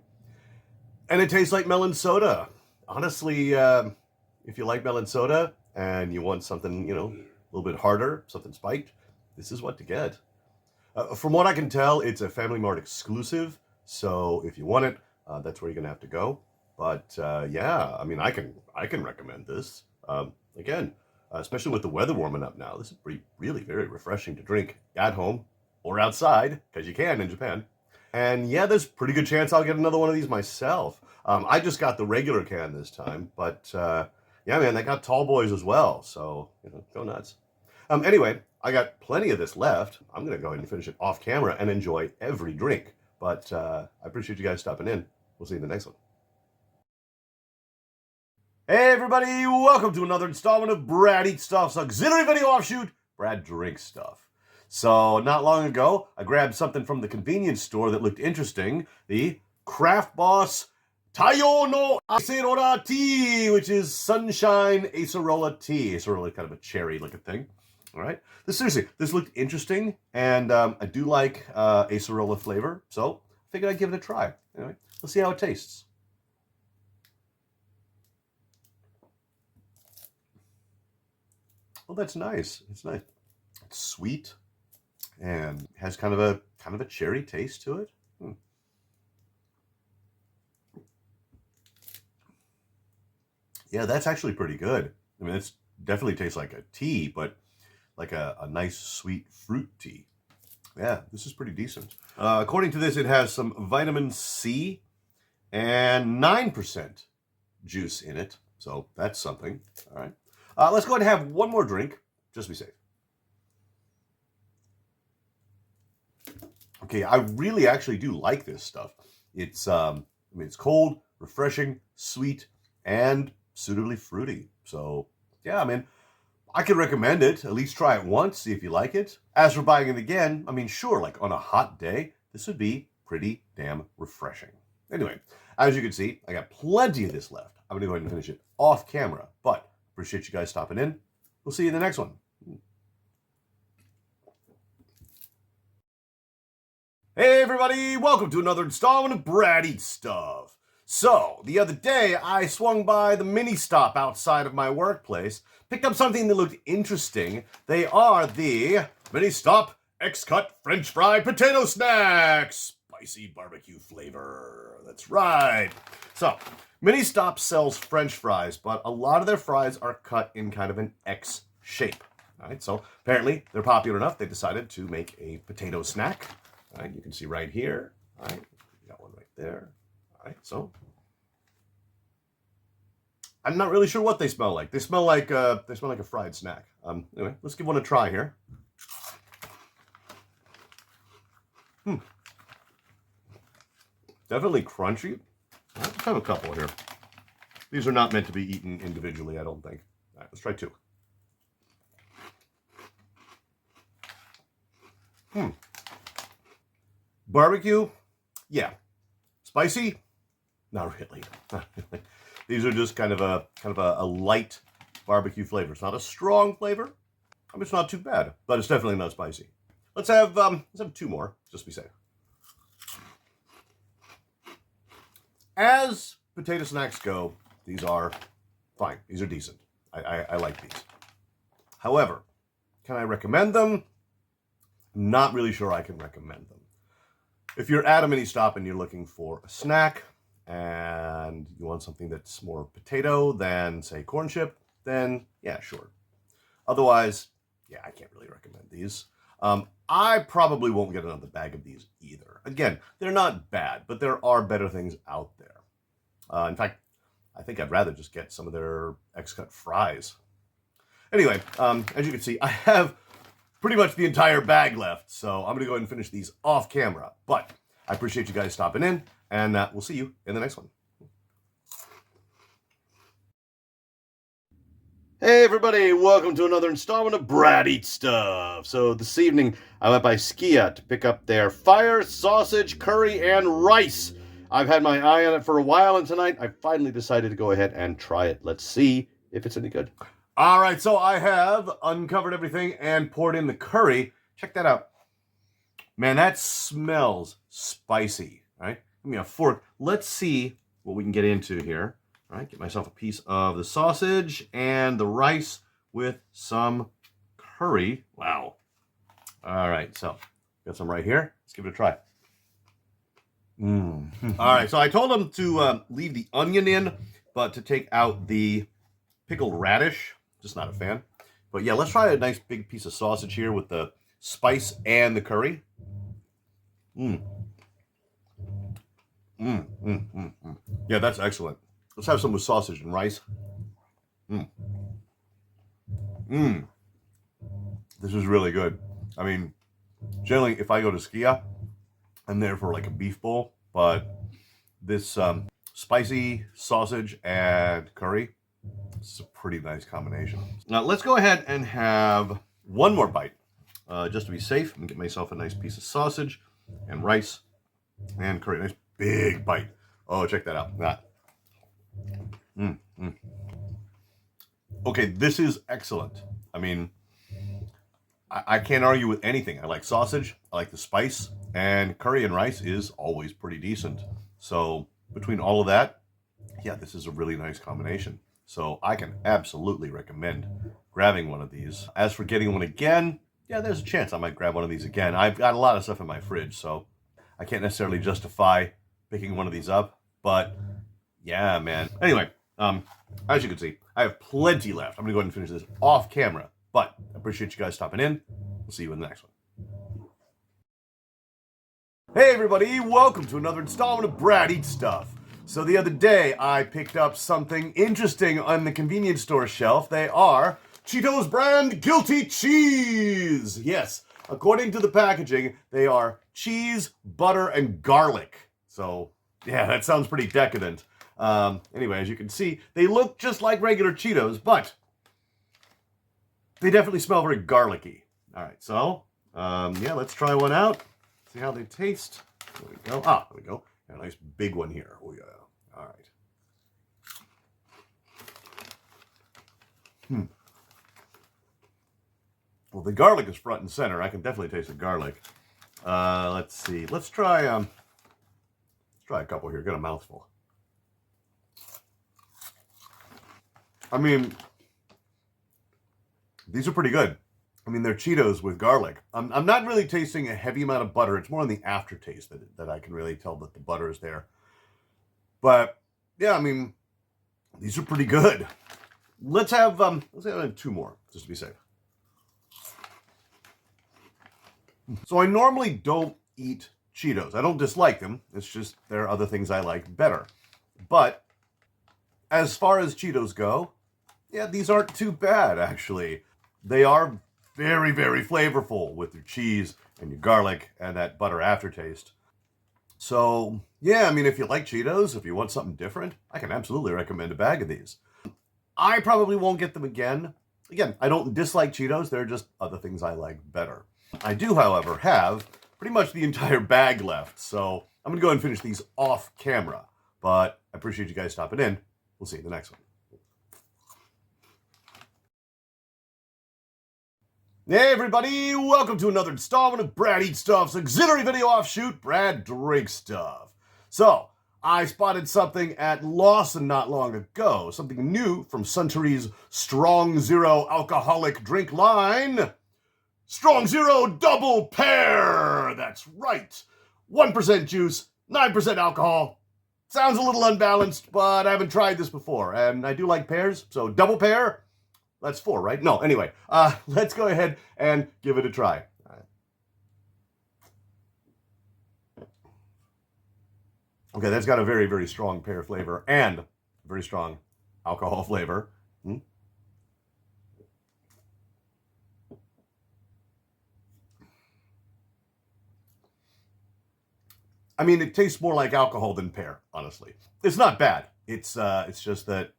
Speaker 1: and it tastes like melon soda. Honestly, if you like melon soda and you want something, a little bit harder, something spiked, this is what to get. From what I can tell, it's a Family Mart exclusive, so if you want it, that's where you're gonna have to go. But yeah, I mean, I can recommend this. Again, especially with the weather warming up now, this is really very refreshing to drink at home or outside, because you can in Japan. And yeah, there's a pretty good chance I'll get another one of these myself. I just got the regular can this time, but yeah, man, they got tall boys as well, so go nuts. Anyway, I got plenty of this left. I'm gonna go ahead and finish it off camera and enjoy every drink. But I appreciate you guys stopping in. We'll see you in the next one. Hey everybody, welcome to another installment of Brad Eats Stuff's auxiliary video offshoot, Brad Drinks Stuff. So, not long ago, I grabbed something from the convenience store that looked interesting, the Craft Boss Taiyo no Acerola Tea, which is Sunshine Acerola Tea. Acerola is kind of a cherry-looking thing. All right. Seriously, this looked interesting, and I do like acerola flavor, so I figured I'd give it a try. Anyway, let's see how it tastes. Oh, that's nice. It's nice. It's sweet and has kind of a cherry taste to it. Yeah, that's actually pretty good. I mean, it definitely tastes like a tea, but like a nice sweet fruit tea. Yeah, this is pretty decent. According to this, it has some vitamin C and 9% juice in it. So that's something. All right. Let's go ahead and have one more drink, just to be safe. Okay, I really actually do like this stuff. It's it's cold, refreshing, sweet, and suitably fruity. So yeah, I mean, I could recommend it. At least try it once, see if you like it. As for buying it again, I mean, sure, like on a hot day, this would be pretty damn refreshing. Anyway, as you can see, I got plenty of this left. I'm gonna go ahead and finish it off camera, but appreciate you guys stopping in. We'll see you in the next one. Hey everybody, welcome to another installment of Brad Eats Stuff. So, the other day, I swung by the mini stop outside of my workplace, picked up something that looked interesting. They are the mini stop X-Cut French Fry Potato Snacks. Spicy barbecue flavor. That's right. So, mini stop sells French fries, but a lot of their fries are cut in kind of an X shape. All right, so apparently they're popular enough, they decided to make a potato snack. All right, you can see right here. All right, got one right there. All right, so I'm not really sure what they smell like. They smell like a fried snack. Anyway, let's give one a try here. Definitely crunchy. Let's have a couple here. These are not meant to be eaten individually, I don't think. All right, let's try two. Barbecue, yeah. Spicy, not really. Not really. These are just kind of a light barbecue flavor. It's not a strong flavor. I mean, it's not too bad, but it's definitely not spicy. Let's have two more, just to be safe. As potato snacks go, these are fine. These are decent. I like these. However, can I recommend them? Not really sure I can recommend them. If you're at a mini stop and you're looking for a snack and you want something that's more potato than, say, corn chip, then yeah, sure. Otherwise, yeah, I can't really recommend these. I probably won't get another bag of these either. Again, they're not bad, but there are better things out there. In fact, I think I'd rather just get some of their X-Cut fries. Anyway, as you can see, I have pretty much the entire bag left, so I'm going to go ahead and finish these off camera. But I appreciate you guys stopping in, and we'll see you in the next one. Hey everybody, welcome to another installment of Brad Eats Stuff. So this evening, I went by Skia to pick up their fire, sausage, curry, and rice. I've had my eye on it for a while, and tonight I finally decided to go ahead and try it. Let's see if it's any good. All right, so I have uncovered everything and poured in the curry. Check that out. Man, that smells spicy. All right, give me a fork. Let's see what we can get into here. All right, get myself a piece of the sausage and the rice with some curry. Wow. All right, so got some right here. Let's give it a try. All right, so I told them to leave the onion in, but to take out the pickled radish. Just not a fan. But yeah, let's try a nice big piece of sausage here with the spice and the curry. Yeah, that's excellent. Let's have some with sausage and rice. This is really good. I mean, generally, if I go to Skia, I'm there for like a beef bowl, but this spicy sausage and curry, this is a pretty nice combination. Now, let's go ahead and have one more bite, just to be safe, and get myself a nice piece of sausage and rice and curry. Nice big bite. Oh, check that out. That. Okay, this is excellent. I mean, I can't argue with anything. I like sausage, I like the spice, and curry and rice is always pretty decent. So between all of that, yeah, this is a really nice combination. So I can absolutely recommend grabbing one of these. As for getting one again, yeah, there's a chance I might grab one of these again. I've got a lot of stuff in my fridge, so I can't necessarily justify picking one of these up. But yeah, man. Anyway, as you can see, I have plenty left. I'm going to go ahead and finish this off camera. But I appreciate you guys stopping in. We'll see you in the next one. Hey everybody, welcome to another installment of Brad Eats Stuff. So the other day I picked up something interesting on the convenience store shelf. They are Cheetos brand Guilty Cheese. Yes, according to the packaging, they are cheese, butter, and garlic. So yeah, that sounds pretty decadent. Anyway, as you can see, they look just like regular Cheetos, but they definitely smell very garlicky. All right, so yeah, let's try one out. See how they taste. There we go. Ah, there we go. Got a nice big one here. Oh yeah. All right. Well, the garlic is front and center. I can definitely taste the garlic. Let's see. Let's try a couple here. Get a mouthful. I mean, these are pretty good. I mean, they're Cheetos with garlic. I'm not really tasting a heavy amount of butter. It's more on the aftertaste that I can really tell that the butter is there. But yeah, I mean, these are pretty good. Let's have two more just to be safe. So I normally don't eat Cheetos. I don't dislike them. It's just there are other things I like better. But as far as Cheetos go, yeah, these aren't too bad actually. They are very, very flavorful with your cheese and your garlic and that butter aftertaste. So, yeah, I mean, if you like Cheetos, if you want something different, I can absolutely recommend a bag of these. I probably won't get them again. Again, I don't dislike Cheetos. There are just other things I like better. I do, however, have pretty much the entire bag left. So I'm going to go ahead and finish these off camera. But I appreciate you guys stopping in. We'll see you in the next one. Hey everybody, welcome to another installment of Brad Eats Stuff's auxiliary video offshoot, Brad Drinks Stuff. So, I spotted something at Lawson not long ago, something new from Suntory's Strong Zero alcoholic drink line. Strong Zero Double Pear! That's right! 1% juice, 9% alcohol. Sounds a little unbalanced, but I haven't tried this before, and I do like pears, so double pear. That's 4, right? No, anyway, let's go ahead and give it a try. Okay, that's got a very, very strong pear flavor and very strong alcohol flavor. I mean, it tastes more like alcohol than pear, honestly. It's not bad. It's just that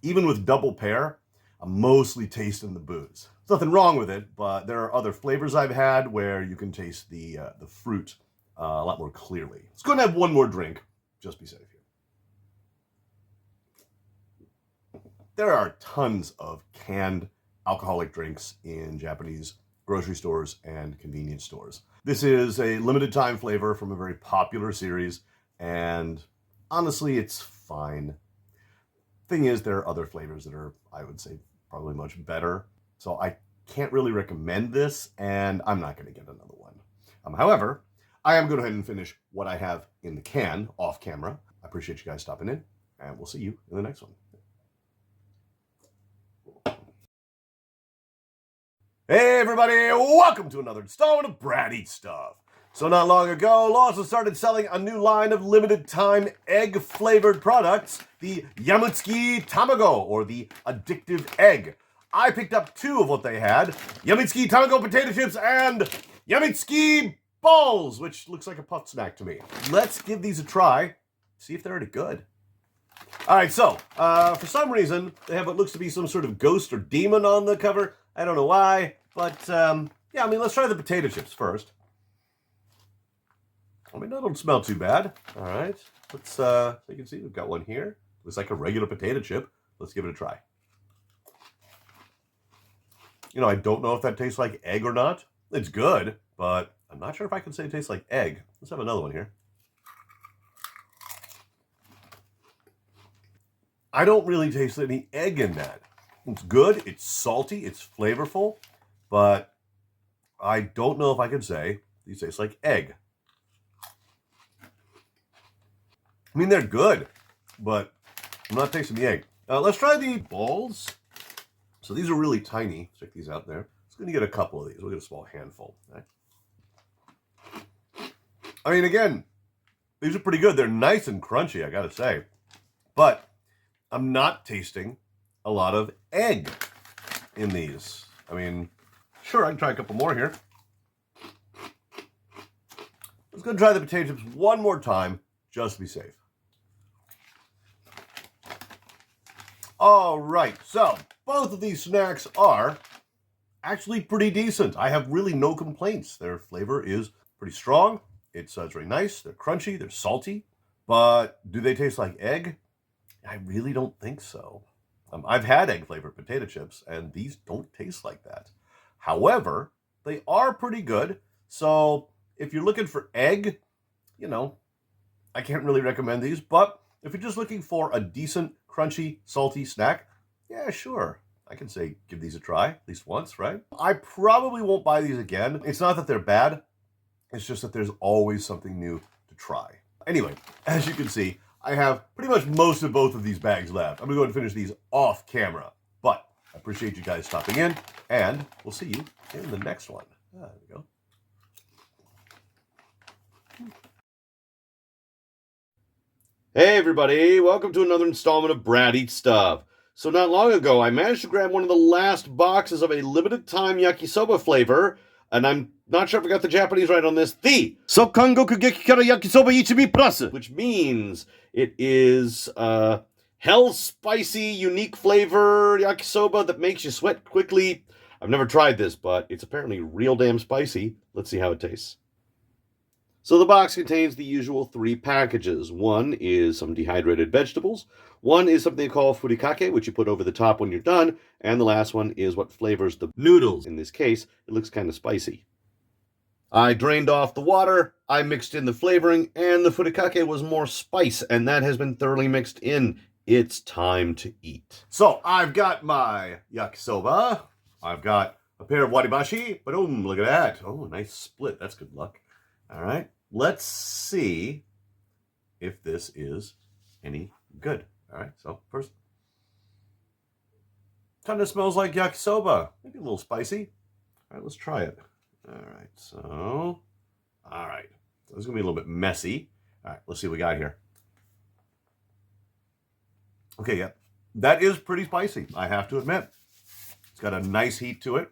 Speaker 1: even with double pear, I'm mostly tasting the booze. There's nothing wrong with it, but there are other flavors I've had where you can taste the fruit a lot more clearly. Let's go and have one more drink, just be safe here. There are tons of canned alcoholic drinks in Japanese grocery stores and convenience stores. This is a limited time flavor from a very popular series, and honestly, it's fine. Thing is, there are other flavors that are, I would say, probably much better. So I can't really recommend this, and I'm not going to get another one. However, I am going to go ahead and finish what I have in the can off camera. I appreciate you guys stopping in, and we'll see you in the next one. Hey everybody, welcome to another installment of Brad Eats Stuff. So not long ago, Lawson started selling a new line of limited time egg flavored products, the Yamutsuki Tamago, or the addictive egg. I picked up 2 of what they had, Yamutsuki Tamago potato chips and Yamutsuki balls, which looks like a puff snack to me. Let's give these a try, see if they're any good. All right, so for some reason, they have what looks to be some sort of ghost or demon on the cover. I don't know why, but yeah, I mean, let's try the potato chips first. I mean, that don't smell too bad. All right, let's, so you can see, we've got one here. Looks like a regular potato chip. Let's give it a try. You know, I don't know if that tastes like egg or not. It's good, but I'm not sure if I can say it tastes like egg. Let's have another one here. I don't really taste any egg in that. It's good, it's salty, it's flavorful, but I don't know if I can say these taste like egg. I mean, they're good, but I'm not tasting the egg. Let's try the balls. So these are really tiny. Check these out there. Just going to get a couple of these. We'll get a small handful. Right? I mean, again, these are pretty good. They're nice and crunchy, I got to say. But I'm not tasting a lot of egg in these. I mean, sure, I can try a couple more here. Let's go try the potato chips one more time, just to be safe. All right, so both of these snacks are actually pretty decent. I have really no complaints. Their flavor is pretty strong. It's very nice. They're crunchy. They're salty. But do they taste like egg? I really don't think so. I've had egg-flavored potato chips, and these don't taste like that. However, they are pretty good. So if you're looking for egg, you know, I can't really recommend these. But if you're just looking for a decent, crunchy, salty snack, yeah, sure. I can say give these a try, at least once, right? I probably won't buy these again. It's not that they're bad. It's just that there's always something new to try. Anyway, as you can see, I have pretty much most of both of these bags left. I'm going to go ahead and finish these off camera. But I appreciate you guys stopping in, and we'll see you in the next one. There we go. Hey everybody, welcome to another installment of Brad Eats Stuff. So not long ago, I managed to grab one of the last boxes of a limited time yakisoba flavor, and I'm not sure if I got the Japanese right on this, the Sokangoku Gekikara Yakisoba Ichibi Plus, which means it is hell spicy, unique flavor yakisoba that makes you sweat quickly. I've never tried this, but it's apparently real damn spicy. Let's see how it tastes. So the box contains the usual 3 packages. One is some dehydrated vegetables. One is something they call furikake, which you put over the top when you're done. And the last one is what flavors the noodles. In this case, it looks kind of spicy. I drained off the water, I mixed in the flavoring, and the furikake was more spice, and that has been thoroughly mixed in. It's time to eat. So I've got my yakisoba. I've got a pair of waribashi. Boom, look at that. Oh, nice split. That's good luck. All right, let's see if this is any good. All right, so first, kind of smells like yakisoba, maybe a little spicy. All right, let's try it. All right, so this is gonna be a little bit messy. All right, let's see what we got here. Okay, yeah, that is pretty spicy, I have to admit. It's got a nice heat to it.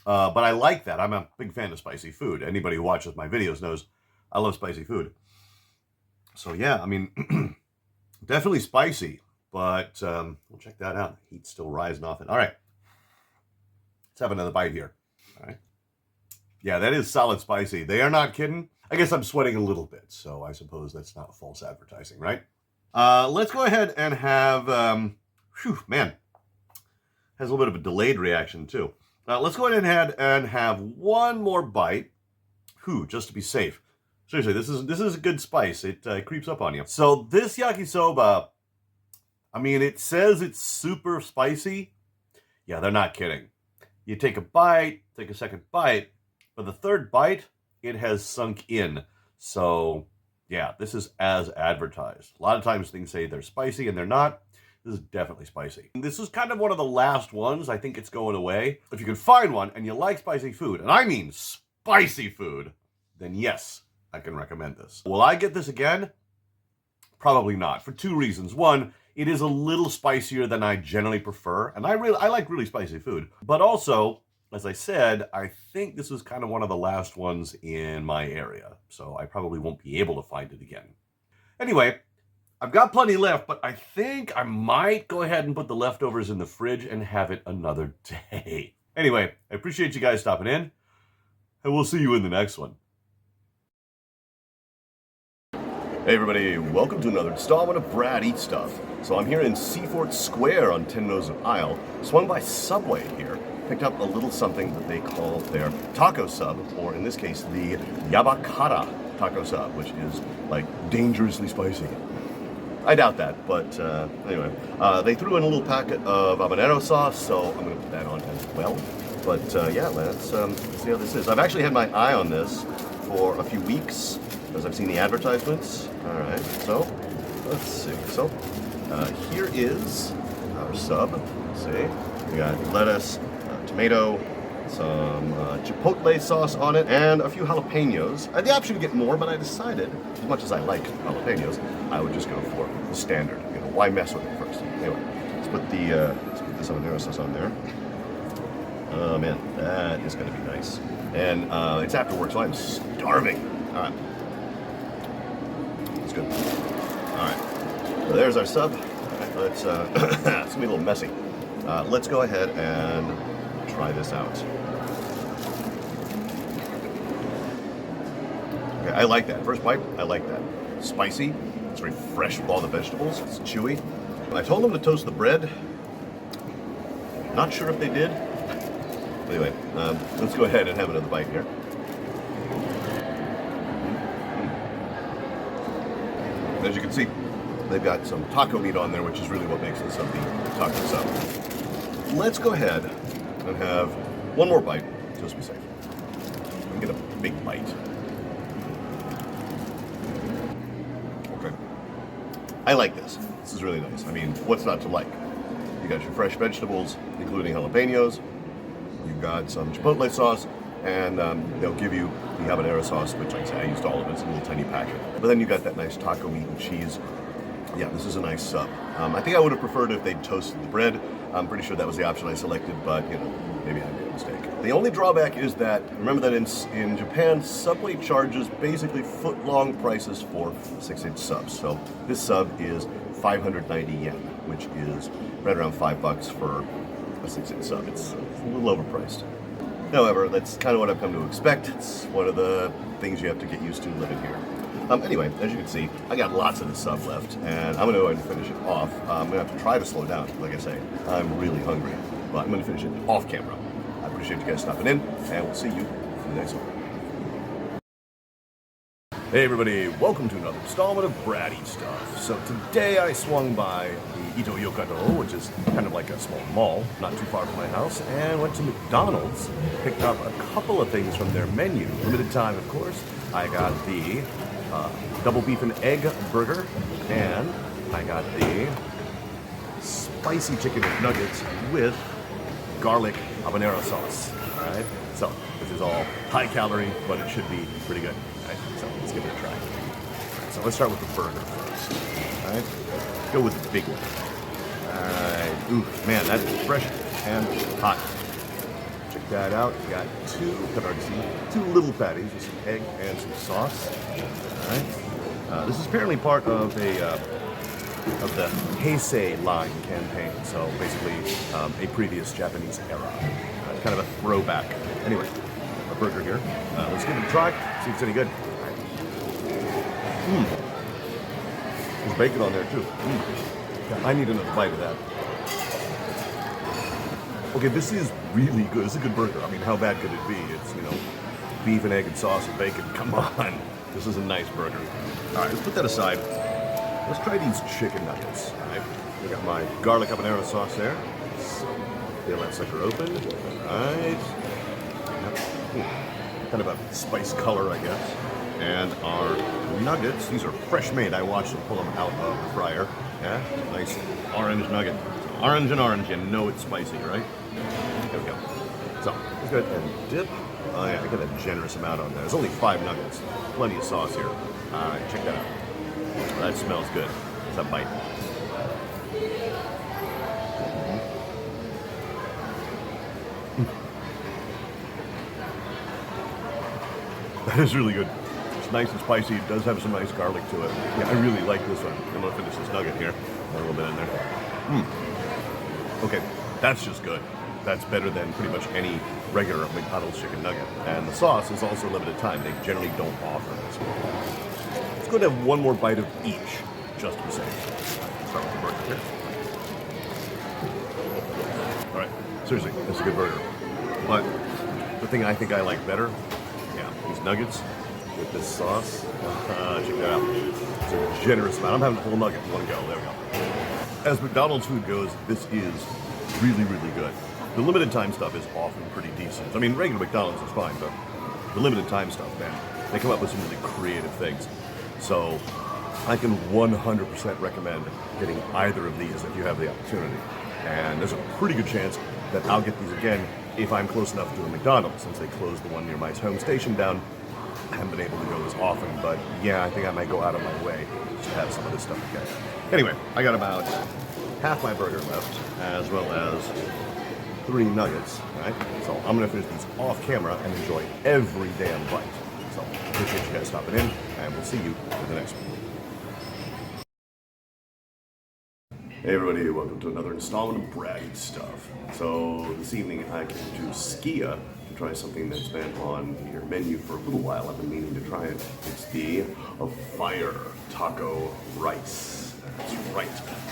Speaker 1: But I like that. I'm a big fan of spicy food. Anybody who watches my videos knows I love spicy food. So yeah, I mean, definitely spicy, but we'll check that out. The heat's still rising off it. All right, let's have another bite here. All right. Yeah, that is solid spicy. They are not kidding. I guess I'm sweating a little bit, so I suppose that's not false advertising, right? Let's go ahead and have, man, has a little bit of a delayed reaction too. Let's go ahead and have one more bite. 2 just to be safe. Seriously, this is a good spice. It creeps up on you. So this yakisoba, I mean, it says it's super spicy. Yeah, they're not kidding. You take a bite, take a second bite, but the third bite, it has sunk in. So yeah, this is as advertised. A lot of times things say they're spicy and they're not. This is definitely spicy. This is kind of one of the last ones. I think it's going away. If you can find one and you like spicy food, and I mean spicy food, then yes, I can recommend this. Will I get this again? Probably not, for 2 reasons. One, it is a little spicier than I generally prefer, and I like really spicy food. But also, as I said, I think this is kind of one of the last ones in my area, so I probably won't be able to find it again. Anyway, I've got plenty left, but I think I might go ahead and put the leftovers in the fridge and have it another day. Anyway, I appreciate you guys stopping in, and we'll see you in the next one. Hey everybody, welcome to another installment of Brad Eats Stuff. So I'm here in Seafort Square on Ten Nose Isle, swung by Subway here, picked up a little something that they call their taco sub, or in this case, the yabakara taco sub, which is like dangerously spicy. I doubt that, but anyway, they threw in a little packet of habanero sauce, so I'm going to put that on as well. But yeah, let's see how this is. I've actually had my eye on this for a few weeks, because I've seen the advertisements. All right, so let's see. So here is our sub. Let's see, we got lettuce, tomato, some chipotle sauce on it, and a few jalapenos. I had the option to get more, but I decided, as much as I like jalapenos, I would just go for the standard. You know, why mess with it first? Anyway, let's put this habanero sauce on there. Oh man, that is going to be nice. And it's after work, so I'm starving. All right. Good. All right, so there's our sub. All right, let's, it's gonna be a little messy. Let's go ahead and try this out. Okay, I like that. First bite, I like that. Spicy, it's very fresh with all the vegetables, it's chewy. I told them to toast the bread. Not sure if they did. Anyway, let's go ahead and have another bite here. As you can see, they've got some taco meat on there, which is really what makes this up the taco sub. Let's go ahead and have one more bite, just to be safe. And get a big bite. Okay. I like this. This is really nice. I mean, what's not to like? You got your fresh vegetables, including jalapenos. You've got some chipotle sauce, and they'll give you the habanero sauce, which like I say, I used all of it. It's a little tiny packet. But then you got that nice taco meat and cheese. Yeah, this is a nice sub. I think I would have preferred if they'd toasted the bread. I'm pretty sure that was the option I selected, but you know, maybe I made a mistake. The only drawback is that, remember that in Japan, Subway charges basically foot-long prices for 6-inch subs. So this sub is 590 yen, which is right around $5 for a 6-inch sub. It's a little overpriced. However, that's kind of what I've come to expect. It's one of the things you have to get used to living here. Anyway, as you can see, I got lots of the sub left, and I'm going to go ahead and finish it off. I'm going to have to try to slow down. Like I say, I'm really hungry, but I'm going to finish it off camera. I appreciate you guys stopping in, and we'll see you in the next one. Hey everybody, welcome to another installment of Brad Eats Stuff. So today I swung by the Ito Yokado, which is kind of like a small mall, not too far from my house, and went to McDonald's, picked up a couple of things from their menu. Limited time, of course. I got the double beef and egg burger, and I got the spicy chicken nuggets with garlic habanero sauce. All right, so this is all high calorie, but it should be pretty good. All right, so let's give it a try. All right, so let's start with the burger first. All right, go with the big one. All right, ooh, man, that's fresh and hot. Check that out. We got two little patties with some egg and some sauce. All right, this is apparently part of the Heisei line campaign. So basically, a previous Japanese era. Kind of a throwback. Anyway, a burger here. Let's give it a try, see if it's any good. There's bacon on there too. Yeah, I need another bite of that. Okay, this is really good. It's a good burger. I mean, how bad could it be? It's, you know, beef and egg and sauce and bacon. Come on. This is a nice burger. All right, let's put that aside. Let's try these chicken nuggets. All right, we got my garlic habanero sauce there. Peel that sucker open. All right. Kind of a spice color, I guess. And our nuggets, these are fresh made. I watched them pull them out of the fryer. Yeah, nice orange nugget. Orange and orange, you know it's spicy, right? There we go. So, let's go ahead and dip. Oh yeah, I got a generous amount on there. There's only 5 nuggets. Plenty of sauce here. All right, check that out. That smells good. Let's have a bite. That is really good. It's nice and spicy. It does have some nice garlic to it. Yeah, I really like this one. I'm gonna finish this nugget here. A little bit in there. Okay, that's just good. That's better than pretty much any regular McDonald's chicken nugget. And the sauce is also limited time. They generally don't offer this. Let's go ahead and have one more bite of each, just to be safe. Start with the burger here. All right, seriously, that's a good burger. But the thing I think I like better, yeah, these nuggets with this sauce. Check that out. It's a generous amount. I'm having a whole nugget in one go. There we go. As McDonald's food goes, this is really, really good. The limited time stuff is often pretty decent. I mean, regular McDonald's is fine, but the limited time stuff, man, they come up with some really creative things. So I can 100% recommend getting either of these if you have the opportunity. And there's a pretty good chance that I'll get these again if I'm close enough to a McDonald's, since they closed the one near my home station down. I haven't been able to go as often, but yeah, I think I might go out of my way to have some of this stuff again. Anyway, I got about half my burger left, as well as 3 nuggets, right? So I'm gonna finish these off camera and enjoy every damn bite. So appreciate you guys stopping in, and we'll see you in the next one. Hey everybody, welcome to another installment of Brad Eats Stuff. So this evening I came to Skia to try something that's been on your menu for a little while. I've been meaning to try it. It's the Fire Taco Rice. That's right.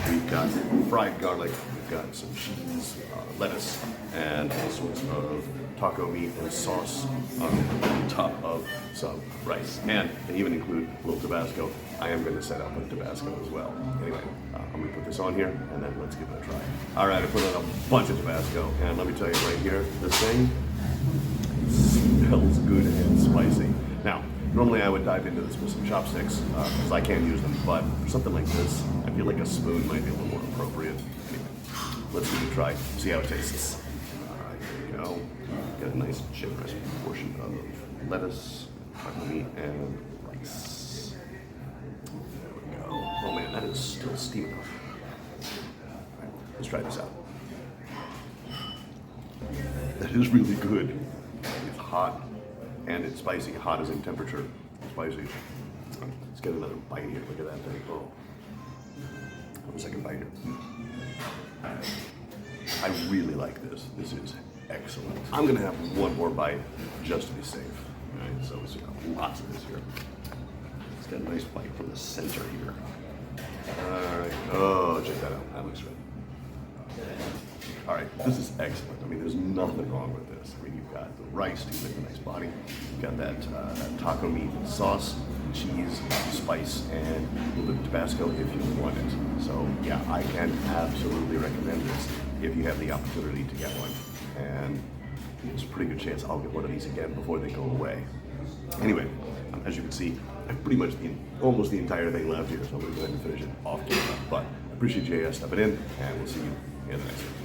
Speaker 1: We've got fried garlic, we've got some cheese, lettuce, and all sorts of taco meat and sauce on top of some rice. And they even include a little Tabasco. I am going to set up with Tabasco as well. Anyway, I'm going to put this on here, and then let's give it a try. All right, I put on a bunch of Tabasco, and let me tell you right here, this thing smells good and spicy. Now, normally I would dive into this with some chopsticks, because I can't use them, but for something like this, I feel like a spoon might be a little more appropriate. Anyway, let's give it a try, see how it tastes. All right, there we go. Got a nice generous portion of lettuce, taco meat, and rice. There we go. Oh man, that is still steaming up. All right, let's try this out. That is really good. It's hot and it's spicy. Hot is in temperature, spicy. Let's get another bite here. Look at that thing. Oh. Have a second bite here. I really like this. This is excellent. I'm gonna have one more bite just to be safe. All right, so we got lots of this here. Let's get a nice bite from the center here. All right. Oh, check that out. That looks good. All right, this is excellent. I mean, there's nothing wrong with this. I mean, you've got the rice to make a nice body. You've got that taco meat sauce, cheese, spice, and a little bit of Tabasco if you want it. So yeah, I can absolutely recommend this if you have the opportunity to get one. And there's a pretty good chance I'll get one of these again before they go away. Anyway, as you can see, I have pretty much almost the entire thing left here, so I'm going to go ahead and finish it off camera. But I appreciate you guys stepping in, and we'll see you in the next one.